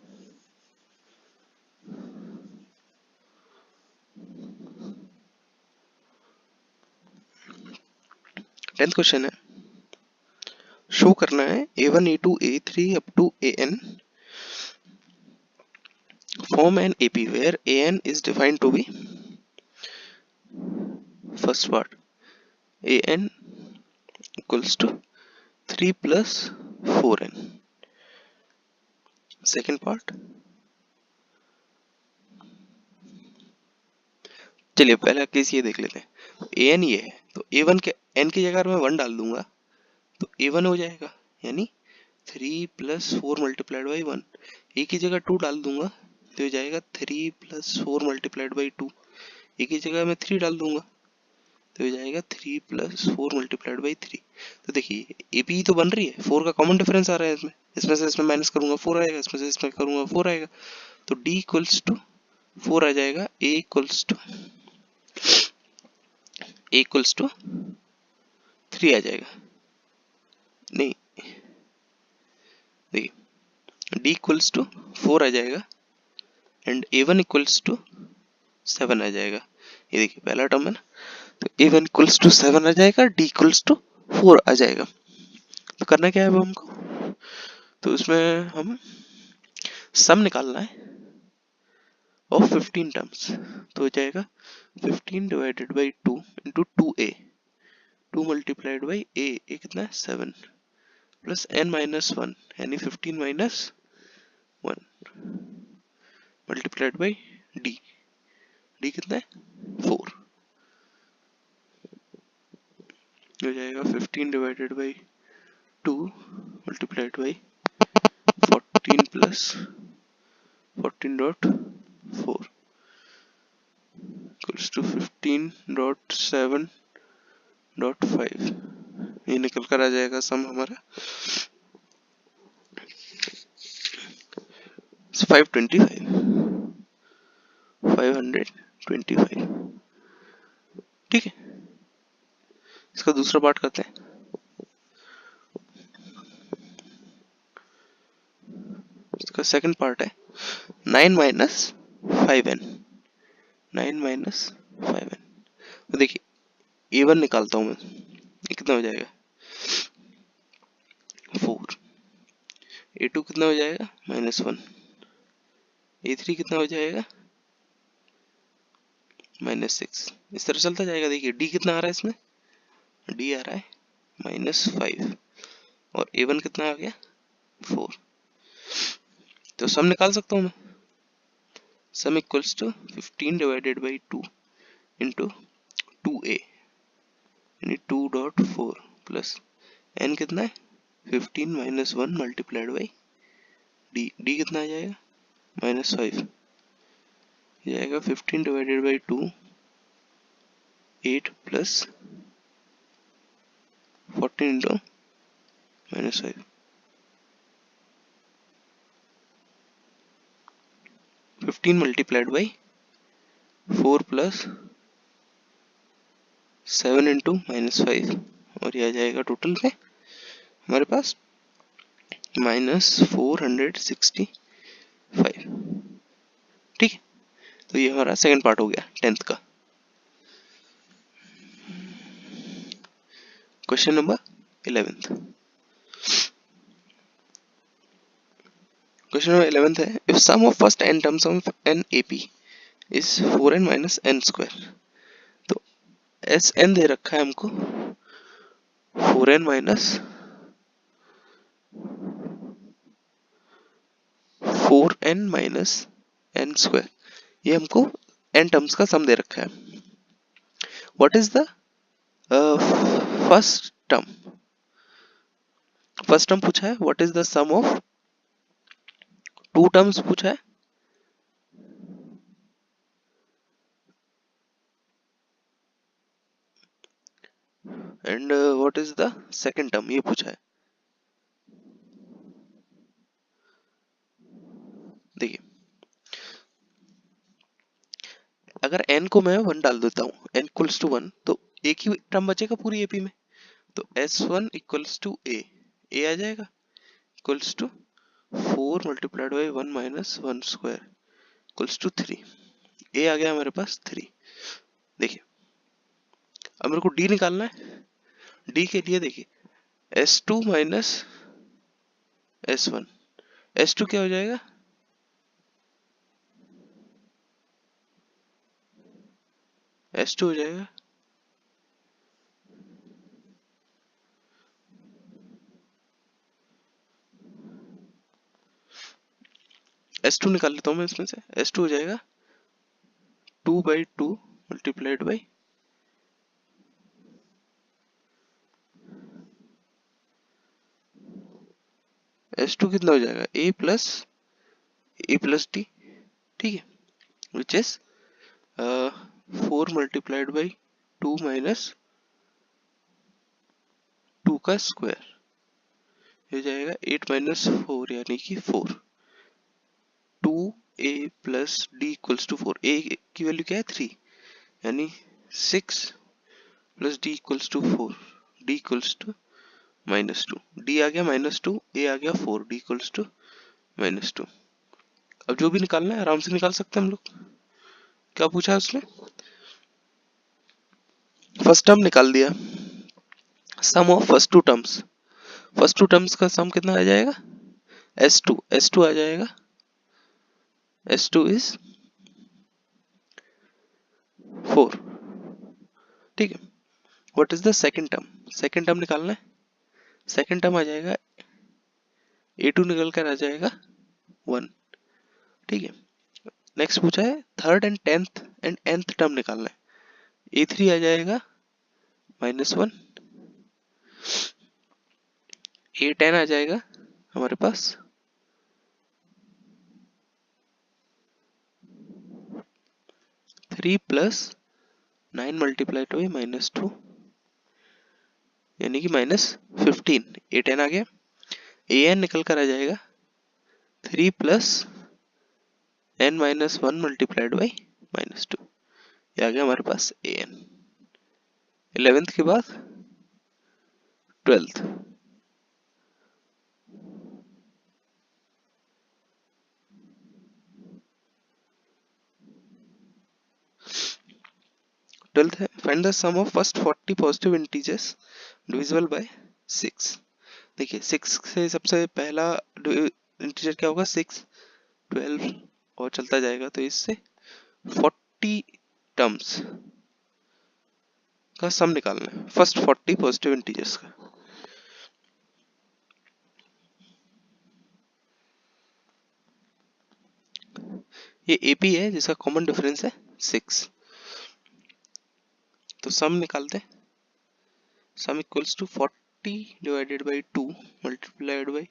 10th क्वेश्चन है, शो करना है a1 a2 a3 up to an form an AP where an is defined to be, first part an equals to 3 plus 4n, second part, चलिए पहला case ये देख लेते हैं। an ये है तो a1 के n की जगह मैं 1 डाल दूंगा तो a1 हो जाएगा, यानी 3 प्लस 4 मल्टीप्लाइड बाई 1, a की जगह 2 डाल दूंगा तो हो जाएगा 3 प्लस 4 मल्टीप्लाइड बाई 2, a की जगह मैं 3 डाल दूंगा तो हो जाएगा 3 प्लस 4 मल्टीप्लाइड बाई 3। तो देखिए AP तो बन रही है, 4 का कॉमन डिफरेंस आ रहा है इसमें, इसमें से इसमें माइनस करूंगा 4 आएगा, इसमें से इसमें करूंगा 4 आएगा, तो D इक्वल्स टू 4 आ जाएगा, A इक्वल्स टू 3 आ जाएगा, नहीं देखिए D इक्वल्स टू 4 आ जाएगा एंड A1 इक्वल्स टू 7 आ जाएगा। ये देखिए पहला टर्म है ना, तो A1 इक्वल्स टू 7 आ जाएगा, D इक्वल्स टू 4 आ जाएगा। तो करना क्या है अब हमको, तो इसमें हम सम निकालना है ऑफ 15 टर्म्स, तो हो जाएगा 15 divided by 2 into 2a, 2 multiplied by a कितना है 7 प्लस n माइनस 1 यानी 15 minus 1 multiplied by d, d कितना है 4, हो जाएगा 15 divided by 2 multiplied by 14 plus 14.4 equals to 15.7.5। ये निकल कर आ जाएगा सम हमारा 525। ठीक है, इसका दूसरा पार्ट करते हैं। इसका सेकंड पार्ट है 9 माइनस 5n। 9 माइनस 5n, तो देखिए a1 निकालता हूं मैं, ये कितना हो जाएगा 4। a2 कितना हो जाएगा -1। a3 कितना हो जाएगा -6। इस तरह चलता जाएगा। देखिए d कितना आ रहा है इसमें, d आ रहा है -5 और a1 कितना आ गया 4। तो सम निकाल सकता हूँ मैं। Sum equals to 15 divided by 2 into 2a यानी 2.4 प्लस n कितना है 15 minus 1 multiplied by d। d कितना आ जाएगा -5 जाएगा 15 divided by 2 8 plus 14 into -5 15 multiplied by 4 plus 7 into -5 और यह आ जाएगा टोटल में हमारे पास -465। ठीक है, तो ये हमारा सेकंड पार्ट हो गया 10th का। Question number 11th। Question number 11th है if sum of first n terms of an AP is 4n minus n square. तो एस एन दे रखा है हमको 4n minus 4n minus n square, ये हमको n टर्म्स का सम दे रखा है। What is the first term? First term पूछा है, what is the sum of two terms पूछा है, and what is the second term ये पूछा है। देखिए अगर n को मैं 1 डाल देता हूँ, n इक्वल्स टू 1, तो एक ही टर्म बचेगा पूरी एपी में। तो s1 इक्वल्स टू a आ जाएगा equals to 4 multiplied by 1 minus 1 square equals to 3। a आ गया हमारे पास 3। देखिए अब मेरे को d निकालना है। d के लिए देखिए s2 माइनस s1, s2 क्या हो जाएगा s2 हो जाएगा s2 निकाल लेता हूँ मैं इसमें से। s2 हो जाएगा 2/2 मल्टीप्लाइड बाई s2 कितना हो जाएगा a प्लस डी। ठीक है, which is 4 multiplied by 2 minus 2 का स्क्वायर, हो जाएगा 8 माइनस 4 यानी कि 4। 2a plus D equals to 4। a की वैल्यू क्या है 3 यानी 6 plus D equals to 4। D equals to -2। D आ गया -2, a आ गया 4, डी इक्वल्स टू -2। अब जो भी निकालना है आराम से निकाल सकते हैं हम लोग। क्या पूछा है उसने, फर्स्ट टर्म निकाल दिया, sum of first two terms. First two terms का सम कितना आ जाएगा s2 आ जाएगा। s2 is 4। ठीक है, what is the second term? Second term निकालना है। सेकंड टर्म आ जाएगा a2 निकल कर आ जाएगा 1। ठीक है, नेक्स्ट पूछा है थर्ड एंड nth टर्म निकालना है। a3 आ जाएगा -1, a10 आ जाएगा हमारे पास 3 प्लस 9 मल्टीप्लाइड बाई -2 यानी कि -15। ए 10 आ गया, ए एन निकल कर आ जाएगा 3 plus n minus 1 multiplied by -2। ये आ गया हमारे पास ए एन। 11th के बाद 12th, है find the sum of first 40 positive integers divisible by 6। देखिए 6 से सबसे पहला इंटीजर क्या होगा 6, 12 और चलता जाएगा, तो इससे 40 टर्म्स का सम निकालना है फर्स्ट 40 पॉजिटिव इंटीजर्स का। ये एपी है जिसका कॉमन डिफरेंस है 6, तो सम निकालते हैं। Sum equals to 40 divided by 2 multiplied by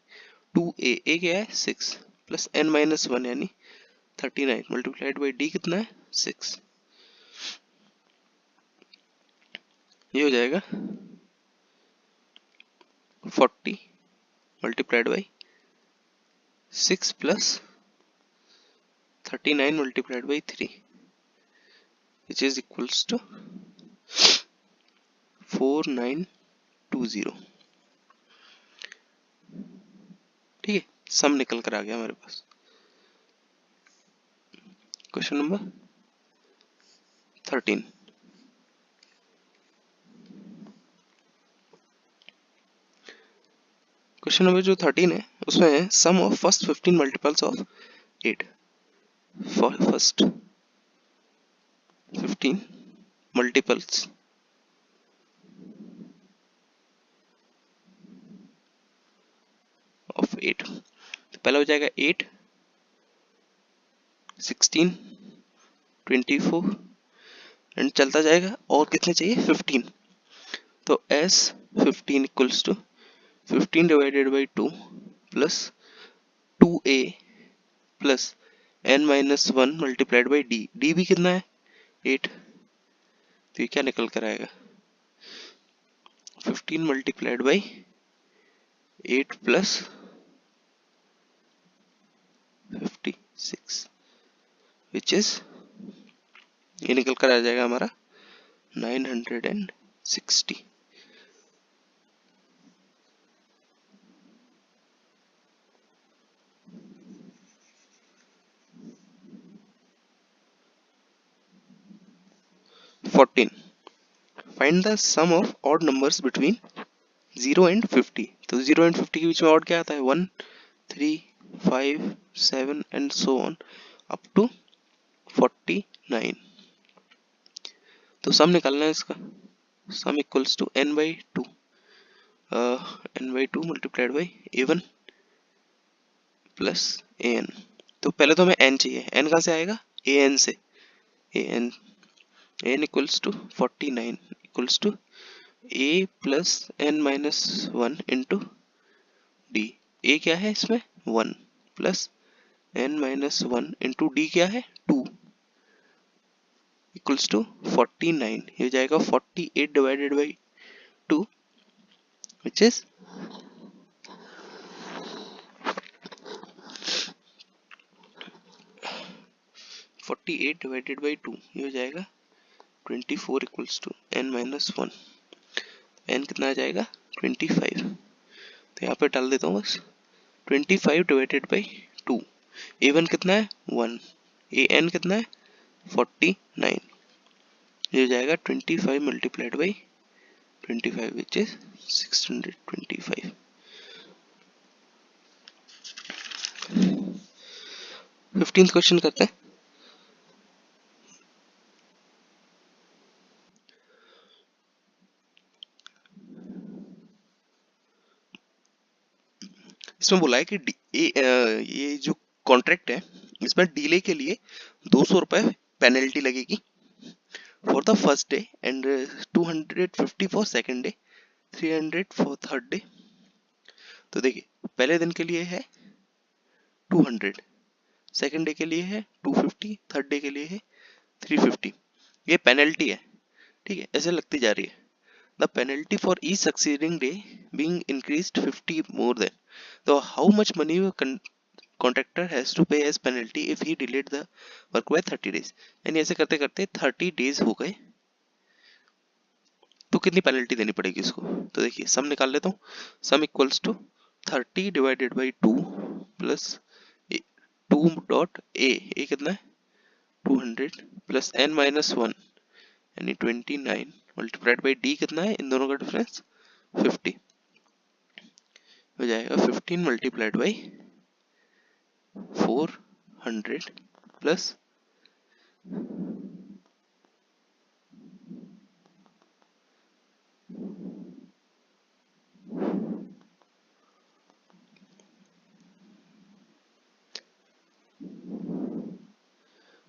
2a, a क्या है 6 प्लस n माइनस 1 यानी 39 मल्टीप्लाइड बाई d कितना है 6। ये हो जाएगा 40 multiplied by 6 plus 39 multiplied by 3 which is equals to 4920। ठीक है, सम निकल कर आ गया हमारे पास। Question number 13। क्वेश्चन नंबर जो 13 है उसमें है sum of first 15 multiples of 8। First 15 multiples of 8। तो पहला हो जाएगा 8, 16, 24 एंड चलता जाएगा, और कितने चाहिए 15। तो S 15 equals to 15 divided by 2 plus 2a plus n minus 1 multiplied by d। d भी कितना है 8, तो ये क्या निकल कर आएगा 15 multiplied by 8 plus 56 which is, ये निकल कर आ जाएगा हमारा 960। Find the sum of odd numbers between 0 and 50। तो 0 एंड 50 के बीच में ऑड क्या आता है 1, 3, 5, 7 and so on up to 49। तो सम निकालना है इसका। Sum equals to n by 2 multiplied by a1 plus an। तो पहले तो हमें n चाहिए, n कहाँ से आएगा an से, an equals to 49 equals to a plus n minus 1 into d. a क्या है इसमें 1 plus n minus 1 into d क्या है 2 इक्वल्स टू 49। ये जाएगा 48 divided by 2 which is 48 divided by 2, ये हो जाएगा 24 equals to n minus 1। n कितना आ जाएगा 25। तो यहाँ पे डाल देता हूँ बस 25 डिवाइडेड बाई 2। a1 कितना है 1, an कितना है 49। ये हो जाएगा 25 multiplied by 25 which is 625। 15th question करते हैं। इसमें बोला है कि ये जो कॉन्ट्रैक्ट है इसमें डिले के लिए 200 रुपए पेनल्टी लगेगी for the first day and 250 for second day, 300 for third day. तो देखिए पहले दिन के लिए है 200, सेकंड डे के लिए है 250, थर्ड डे के लिए है 350। ये पेनल्टी है, ठीक है, ऐसे लगती जा रही है। The penalty for each succeeding day being increased 50 more than, तो how much money contractor has to pay as penalty if he delayed the work by 30 days. यानी ऐसे करते करते 30 डेज हो गए, तो कितनी पेनल्टी देनी पड़ेगी इसको। तो देखिए सम निकाल लेता हूँ। Sum equals to 30 divided by 2 plus 2 dot a कितना है 200 प्लस n माइनस 1 यानी 29 मल्टीप्लाइड बाई डी कितना है, इन दोनों का डिफरेंस 50 हो जाएगा। 15 multiplied by 400 plus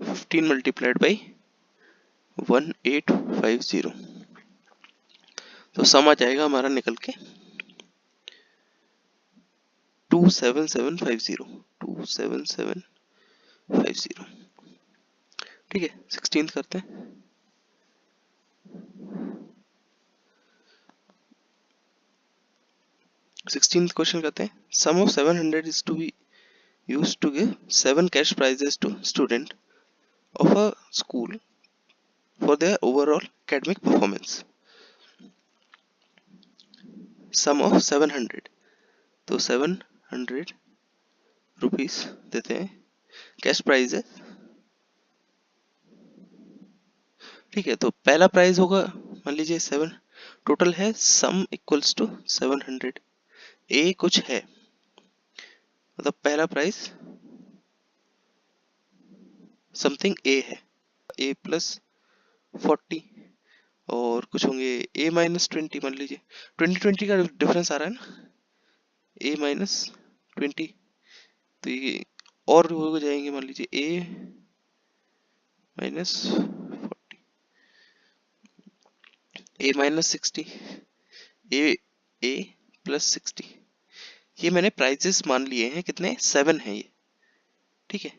15 multiplied by 1850, तो सम आ जाएगा हमारा निकल के 27750, ठीक है। 16 करते हैं। 16th क्वेश्चन करते हैं। Sum of 700 is to be used to give 7 cash prizes to student of a school for their overall academic performance. Sum of 700, तो 700 रुपीस देते हैं कैश प्राइज है, ठीक है। तो पहला प्राइज होगा मान लीजिए 7, टोटल है सम इक्वल्स टू 700, ए कुछ है, मतलब पहला प्राइज समथिंग ए है, ए प्लस 40 और कुछ होंगे ए माइनस 20, मान लीजिए 20 का डिफरेंस आ रहा है ना, ए माइनस 20, तो ये और हो जाएंगे मान लीजिए ए माइनस 40, ए माइनस 60, ए प्लस 60। ये मैंने प्राइजेस मान लिए हैं, कितने 7 है ये, ठीक है।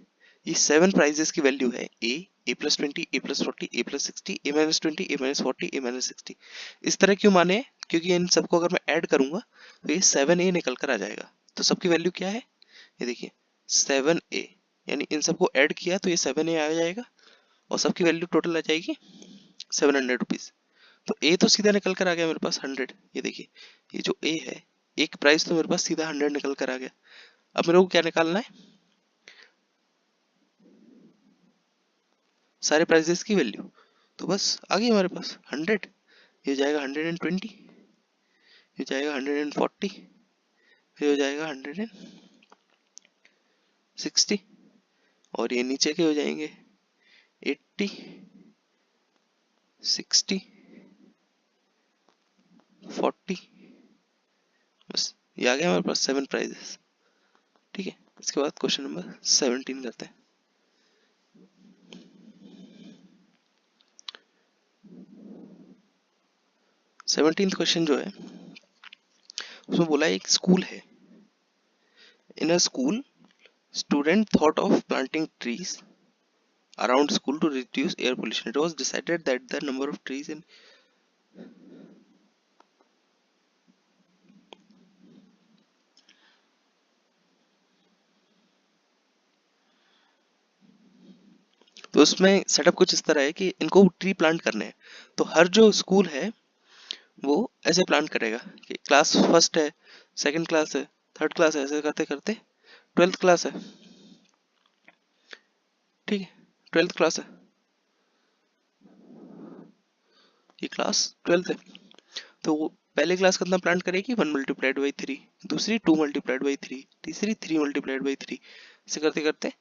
ये 7 प्राइजेस की वैल्यू है ए प्लस 20, ए प्लस 40, ए प्लस 60, ए माइनस 20, ए माइनस 40, ए माइनस 60। इस तरह क्यों माने, क्योंकि इन सबको अगर मैं ऐड करूंगा तो ये 7a निकल कर आ जाएगा। तो सबकी वैल्यू क्या है, ये देखिए 7a, यानी इन सबको ऐड किया तो ये 7a आ जाएगा और सबकी वैल्यू टोटल आ जाएगी 700 रुपीज। तो ए तो सीधा निकल कर आ गया मेरे पास 100, ये देखिए ये जो ए है, एक प्राइस तो मेरे पास सीधा 100 निकल कर आ गया। अब मेरे को क्या निकालना है, सारे प्राइजेस की वैल्यू, तो बस आ गई हमारे पास 100, ये जाएगा 120, ये जाएगा 140, ये हो जाएगा 160 और ये नीचे के हो जाएंगे 80, 60, 40, बस ये आ गया हमारे पास 7 प्राइजेस, ठीक है। इसके बाद क्वेश्चन नंबर 17 करते हैं। सेवनटीन्थ क्वेश्चन जो है उसमें बोला एक स्कूल है, in a school student thought of planting trees around school to reduce air pollution. It was decided that the number of trees in तो उसमें सेटअप कुछ इस तरह है कि इनको ट्री प्लांट करने हैं। तो हर जो स्कूल है वो ऐसे प्लांट करेगा कि क्लास फर्स्ट है, सेकंड क्लास है, थर्ड क्लास है, ऐसे करते करते 12th क्लास है, ठीक है। 12th क्लास है, ये क्लास 12th है, तो वो पहले क्लास कितना प्लांट करेगी 1 मल्टीप्लाइड बाई 3, दूसरी 2 मल्टीप्लाइड बाई 3, तीसरी 3 मल्टीप्लाइड बाई 3, ऐसे करते करते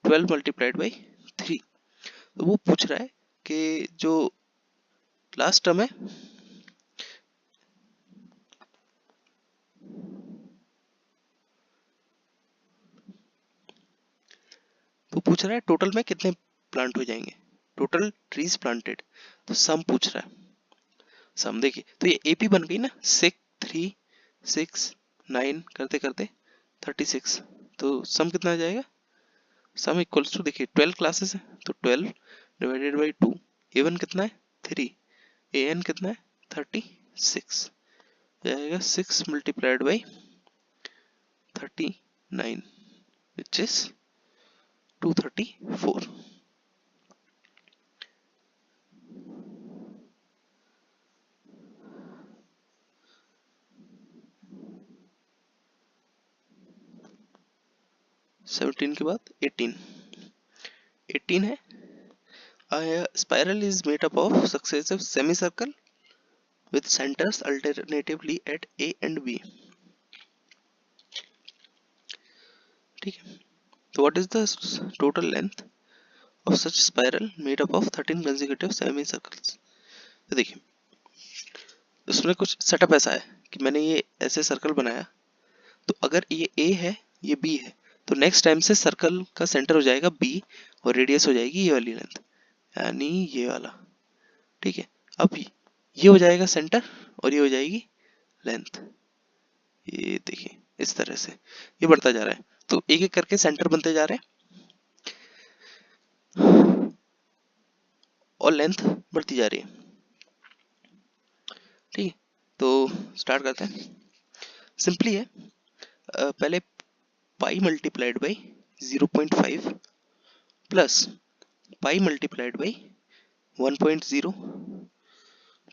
12 मल्टीप्लाइड बाई 3। तो वो पूछ रहा है कि जो लास्ट टर्म है तो पूछ रहा है टोटल में कितने प्लांट हो जाएंगे, टोटल ट्रीज प्लांटेड, तो सम पूछ रहा है। सम देखिए तो ये एपी बन गई ना, 6 3 6 9 करते करते 36, तो सम कितना आ जाएगा, सम इक्वल्स टू देखिए 12 क्लासेस है तो 12 डिवाइडेड बाई 2 A1 कितना है 3, AN कितना है 36, जाएगा 6 multiplied by 39 which is 234। Seventeen के बाद 18 है। A spiral is made up of successive semicircle with centers alternatively at A and B. ठीक है, तो what is the total length of such spiral made up of 13 consecutive semicircles? तो देखिए उसमें कुछ सेटअप ऐसा है कि मैंने ये ऐसे सर्कल बनाया, तो अगर ये A है ये B है, तो नेक्स्ट टाइम से सर्कल का सेंटर हो जाएगा B और रेडियस हो जाएगी ये वाली लेंथ, यानी ये वाला। ठीक है, अब ये हो जाएगा सेंटर और ये हो जाएगी लेंथ। ये देखिए इस तरह से ये बढ़ता जा रहा है, तो एक एक करके सेंटर बनते जा रहे हैं और लेंथ बढ़ती जा रही है। ठीक है, तो स्टार्ट करते हैं। सिंपली है, पहले pi multiplied by 0.5 plus pi multiplied by 1.0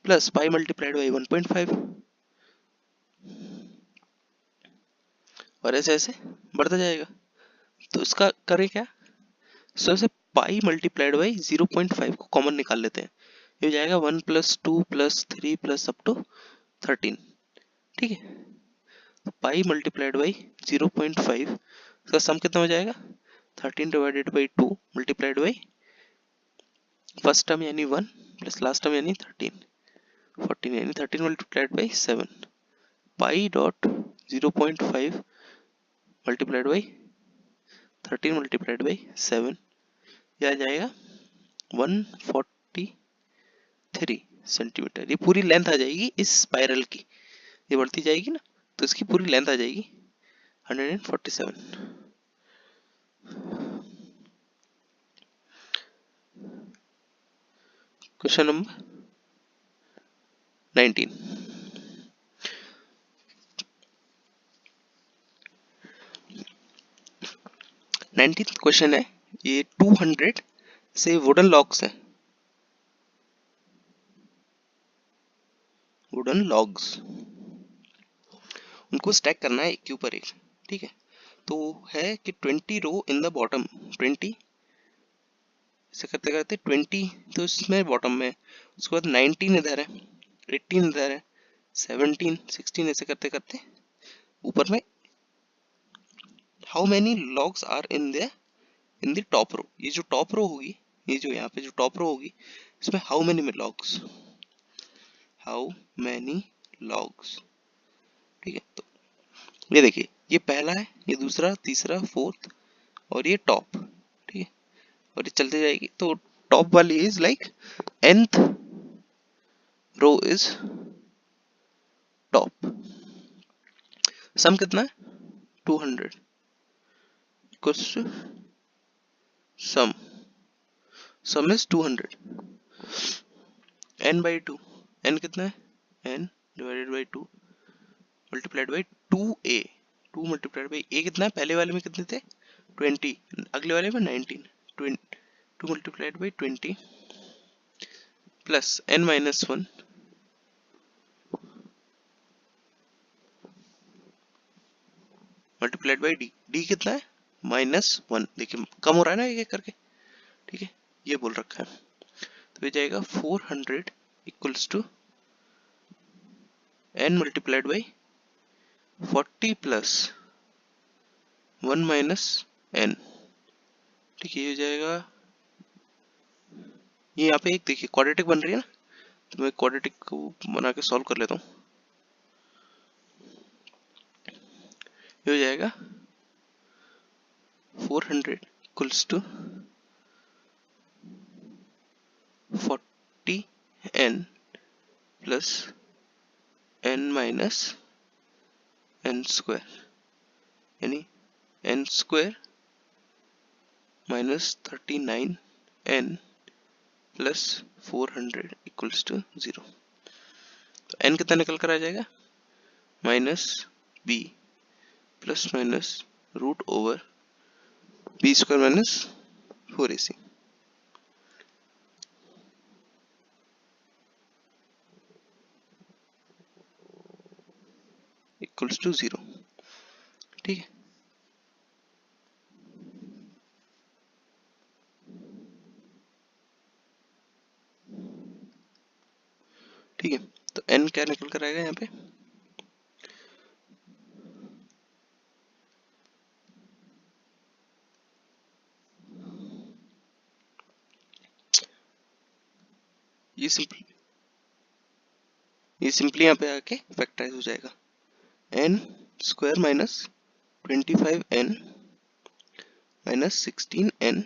plus pi multiplied by 1.5 और ऐसे ऐसे बढ़ता जाएगा। तो इसका करें क्या, सबसे पाई मल्टीप्लाइड बाई 0.5 को कॉमन निकाल लेते हैं, ये हो जाएगा 1 + 2 + 3 + up to 13। ठीक है, पाई मल्टीप्लाइड बाई 0.5 इसका सम कितना हो जाएगा 13 divided by 2 multiplied by first term यानी 1 प्लस लास्ट टर्म यानी 14 यानी 13 multiplied by 7 Pie dot 0.5 multiplied by 13 multiplied by 7, यह आ जाएगा 143 सेंटीमीटर। ये पूरी लेंथ आ जाएगी इस स्पाइरल की, ये बढ़ती जाएगी ना तो इसकी पूरी लेंथ आ जाएगी 147। Question number 19। 19th क्वेश्चन है, ये 200 से वुडन लॉग्स हैं, वुडन लॉग्स, उनको स्टैक करना है एक के ऊपर एक। ठीक है, तो है कि 20 रो इन द बॉटम, 20 ऐसे करते करते 20 तो इसमें बॉटम में, उसके बाद 19 इधर है, 18 इधर है, 17 16 ऐसे करते करते ऊपर में how many logs are in the top row. ये जो टॉप रो होगी, ये जो यहाँ पे जो टॉप रो होगी इसमें हाउ मेनी में लॉग्स, हाउ मेनी लॉग्स। ठीक है, तो ये देखिए ये पहला है, ये दूसरा, तीसरा, फोर्थ और ये टॉप। ठीक है, और ये चलते जाएगी, तो टॉप वाली is like nth row is top. Sum कितना है 200 equals to sum is 200 n by 2, n कितना है n divided by 2 multiplied by 2a, 2 multiplied by a कितना है, पहले वाले में कितने थे 20, अगले वाले में 19, 2 multiplied by 20 plus n minus 1 multiplied by d कितना है -1। देखिए कम हो रहा है ना एक एक करके। ठीक है, ये बोल रखा है, तो ये जाएगा 400 equals to n multiplied by 40 plus 1 minus n। ठीक है, ये हो जाएगा, ये यहाँ पे एक देखिए क्वाड्रेटिक बन रही है ना, तो मैं क्वाड्रेटिक को बना के सॉल्व कर लेता हूँ। ये हो जाएगा 400 equals to 40n plus n minus n square, यानी n square minus 39n plus 400 equals to 0। तो n कितना निकल कर आ जाएगा, minus b plus minus root over b square minus 4ac equals to 0। ठीक है, ठीक है। तो n क्या निकल कर आएगा यहाँ पे, ये सिंपली यहाँ पे आके फैक्टराइज हो जाएगा, n square minus 25n minus 16n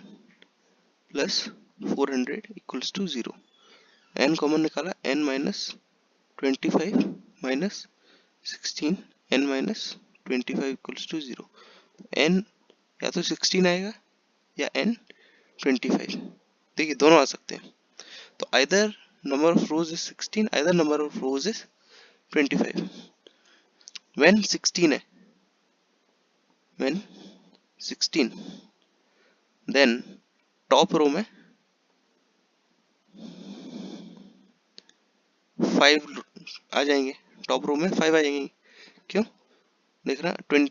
plus 400 equals to 0। n common निकाला, n minus 25 minus 16 n minus 25 equals to 0। n या तो 16 आएगा या n 25, देखिए दोनों आ सकते हैं। तो either number of rose is 16, either number of rose is 25। When 16 है, व्हेन 16 देन टॉप रो में 5 आ जाएंगे, टॉप रो में 5 आ जाएंगे। क्यों, देख रहा 20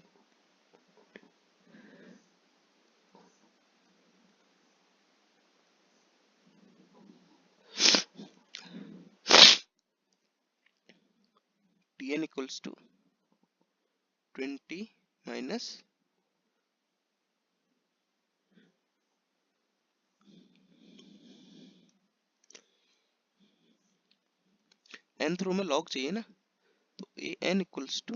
tn equals to 20 minus nth row में लॉग चाहिए ना, तो A N equals to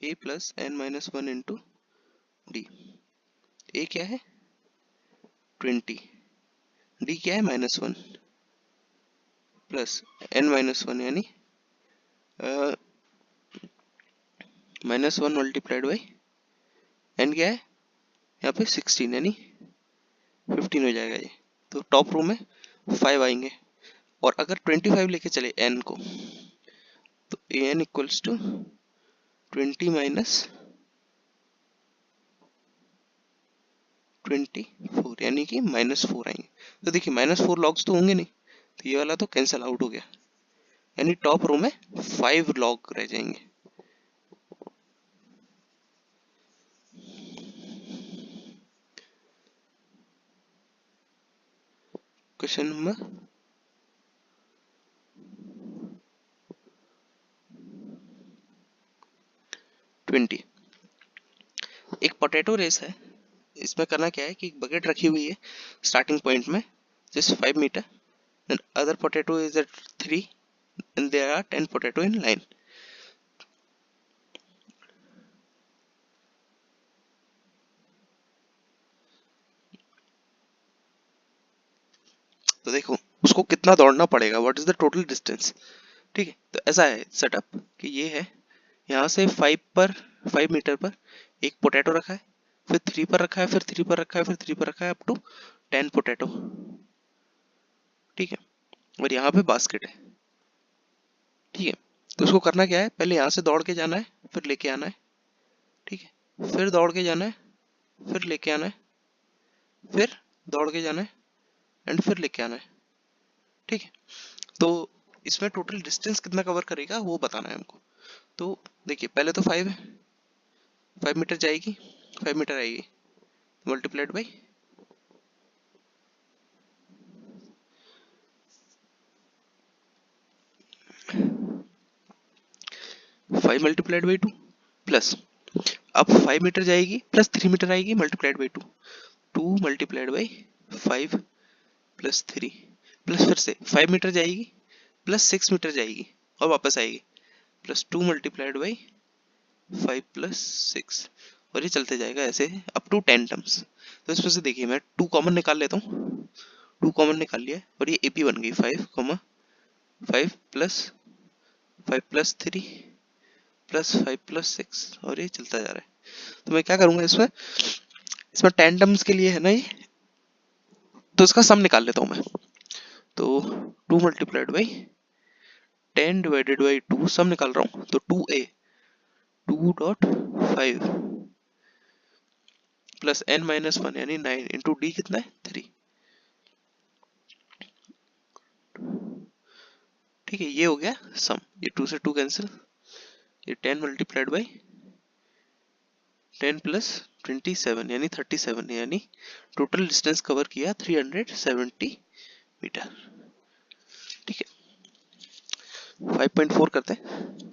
A plus N minus 1 into D. A क्या है 20, डी क्या है -1 प्लस एन माइनस 1 यानी -1 मल्टीप्लाइड बाई एन क्या है यहाँ पे 16 यानी 15 हो जाएगा ये। तो टॉप रो में 5 आएंगे, और अगर 25 लेके चले n को, तो A N equals to 20 minus 24 यानी कि -4 आएंगे। तो देखिए -4 लॉग्स तो होंगे नहीं, तो ये वाला तो कैंसिल आउट हो गया, यानी टॉप रो में 5 लॉग रह जाएंगे। क्वेश्चन नंबर 20, एक पोटैटो रेस है। इसमें करना क्या है कि एक बकेट रखी हुई है स्टार्टिंग पॉइंट में just 5 metre, then other potato is at 3 and there are 10 potato in line। तो देखो उसको कितना दौड़ना पड़ेगा, what is the total distance. ठीक है, तो ऐसा है सेटअप कि ये है, यहाँ से 5 मीटर पर एक पोटैटो रखा है, फिर 3 पर रखा है, फिर 3 पर रखा है, फिर 3 पर रखा है, अप टू 10 पोटैटो। ठीक है, और यहाँ पे बास्केट है। ठीक है, तो उसको करना क्या है, पहले यहाँ से दौड़ के जाना है, फिर लेके आना है। ठीक है, फिर दौड़ के जाना है, फिर लेके आना है, फिर दौड़ के जाना है एंड फिर लेके आना है। ठीक है, तो इसमें टोटल डिस्टेंस कितना कवर करेगा वो बताना है हमको। तो देखिए पहले तो 5 है, 5 मीटर जाएगी, 5 मीटर आएगी, multiplied by 5 multiplied by 2 plus, अब 5 मीटर जाएगी प्लस 3 मीटर आएगी multiplied by 2, 2 multiplied by 5 plus 3 plus फिर से 5 मीटर जाएगी प्लस 6 मीटर जाएगी और वापस आएगी, प्लस 2 मल्टीप्लाइड बाई 5 प्लस 6, और ये चलते जाएगा ऐसे अप टू 10 टर्म्स। तो इसमें से देखिए मैं 2 कॉमन निकाल लेता हूँ, 2 कॉमन निकाल लिया और ये एपी बन गई 5, 5 प्लस 3 प्लस 5 प्लस 6, और ये चलता जा रहा है। तो मैं क्या करूंगा इसमें 10 टर्म्स के लिए है ना ये, तो इसका सम निकाल लेता हूँ मैं। तो 2 मल्टीप्लाइड बाई 10 डिवाइडेड बाई 2, सम निकाल रहा हूँ, तो 2a 2.5 प्लस n माइनस 1 यानी 9 इंटू डी कितना है 3। ठीक है, ये हो गया सम। ये 2 से 2 कैंसिल, ये 10 मल्टीप्लाइड बाई 10 प्लस 27 यानी 37, यानी टोटल डिस्टेंस कवर किया 370 मीटर। ठीक है, 5.4 करते हैं।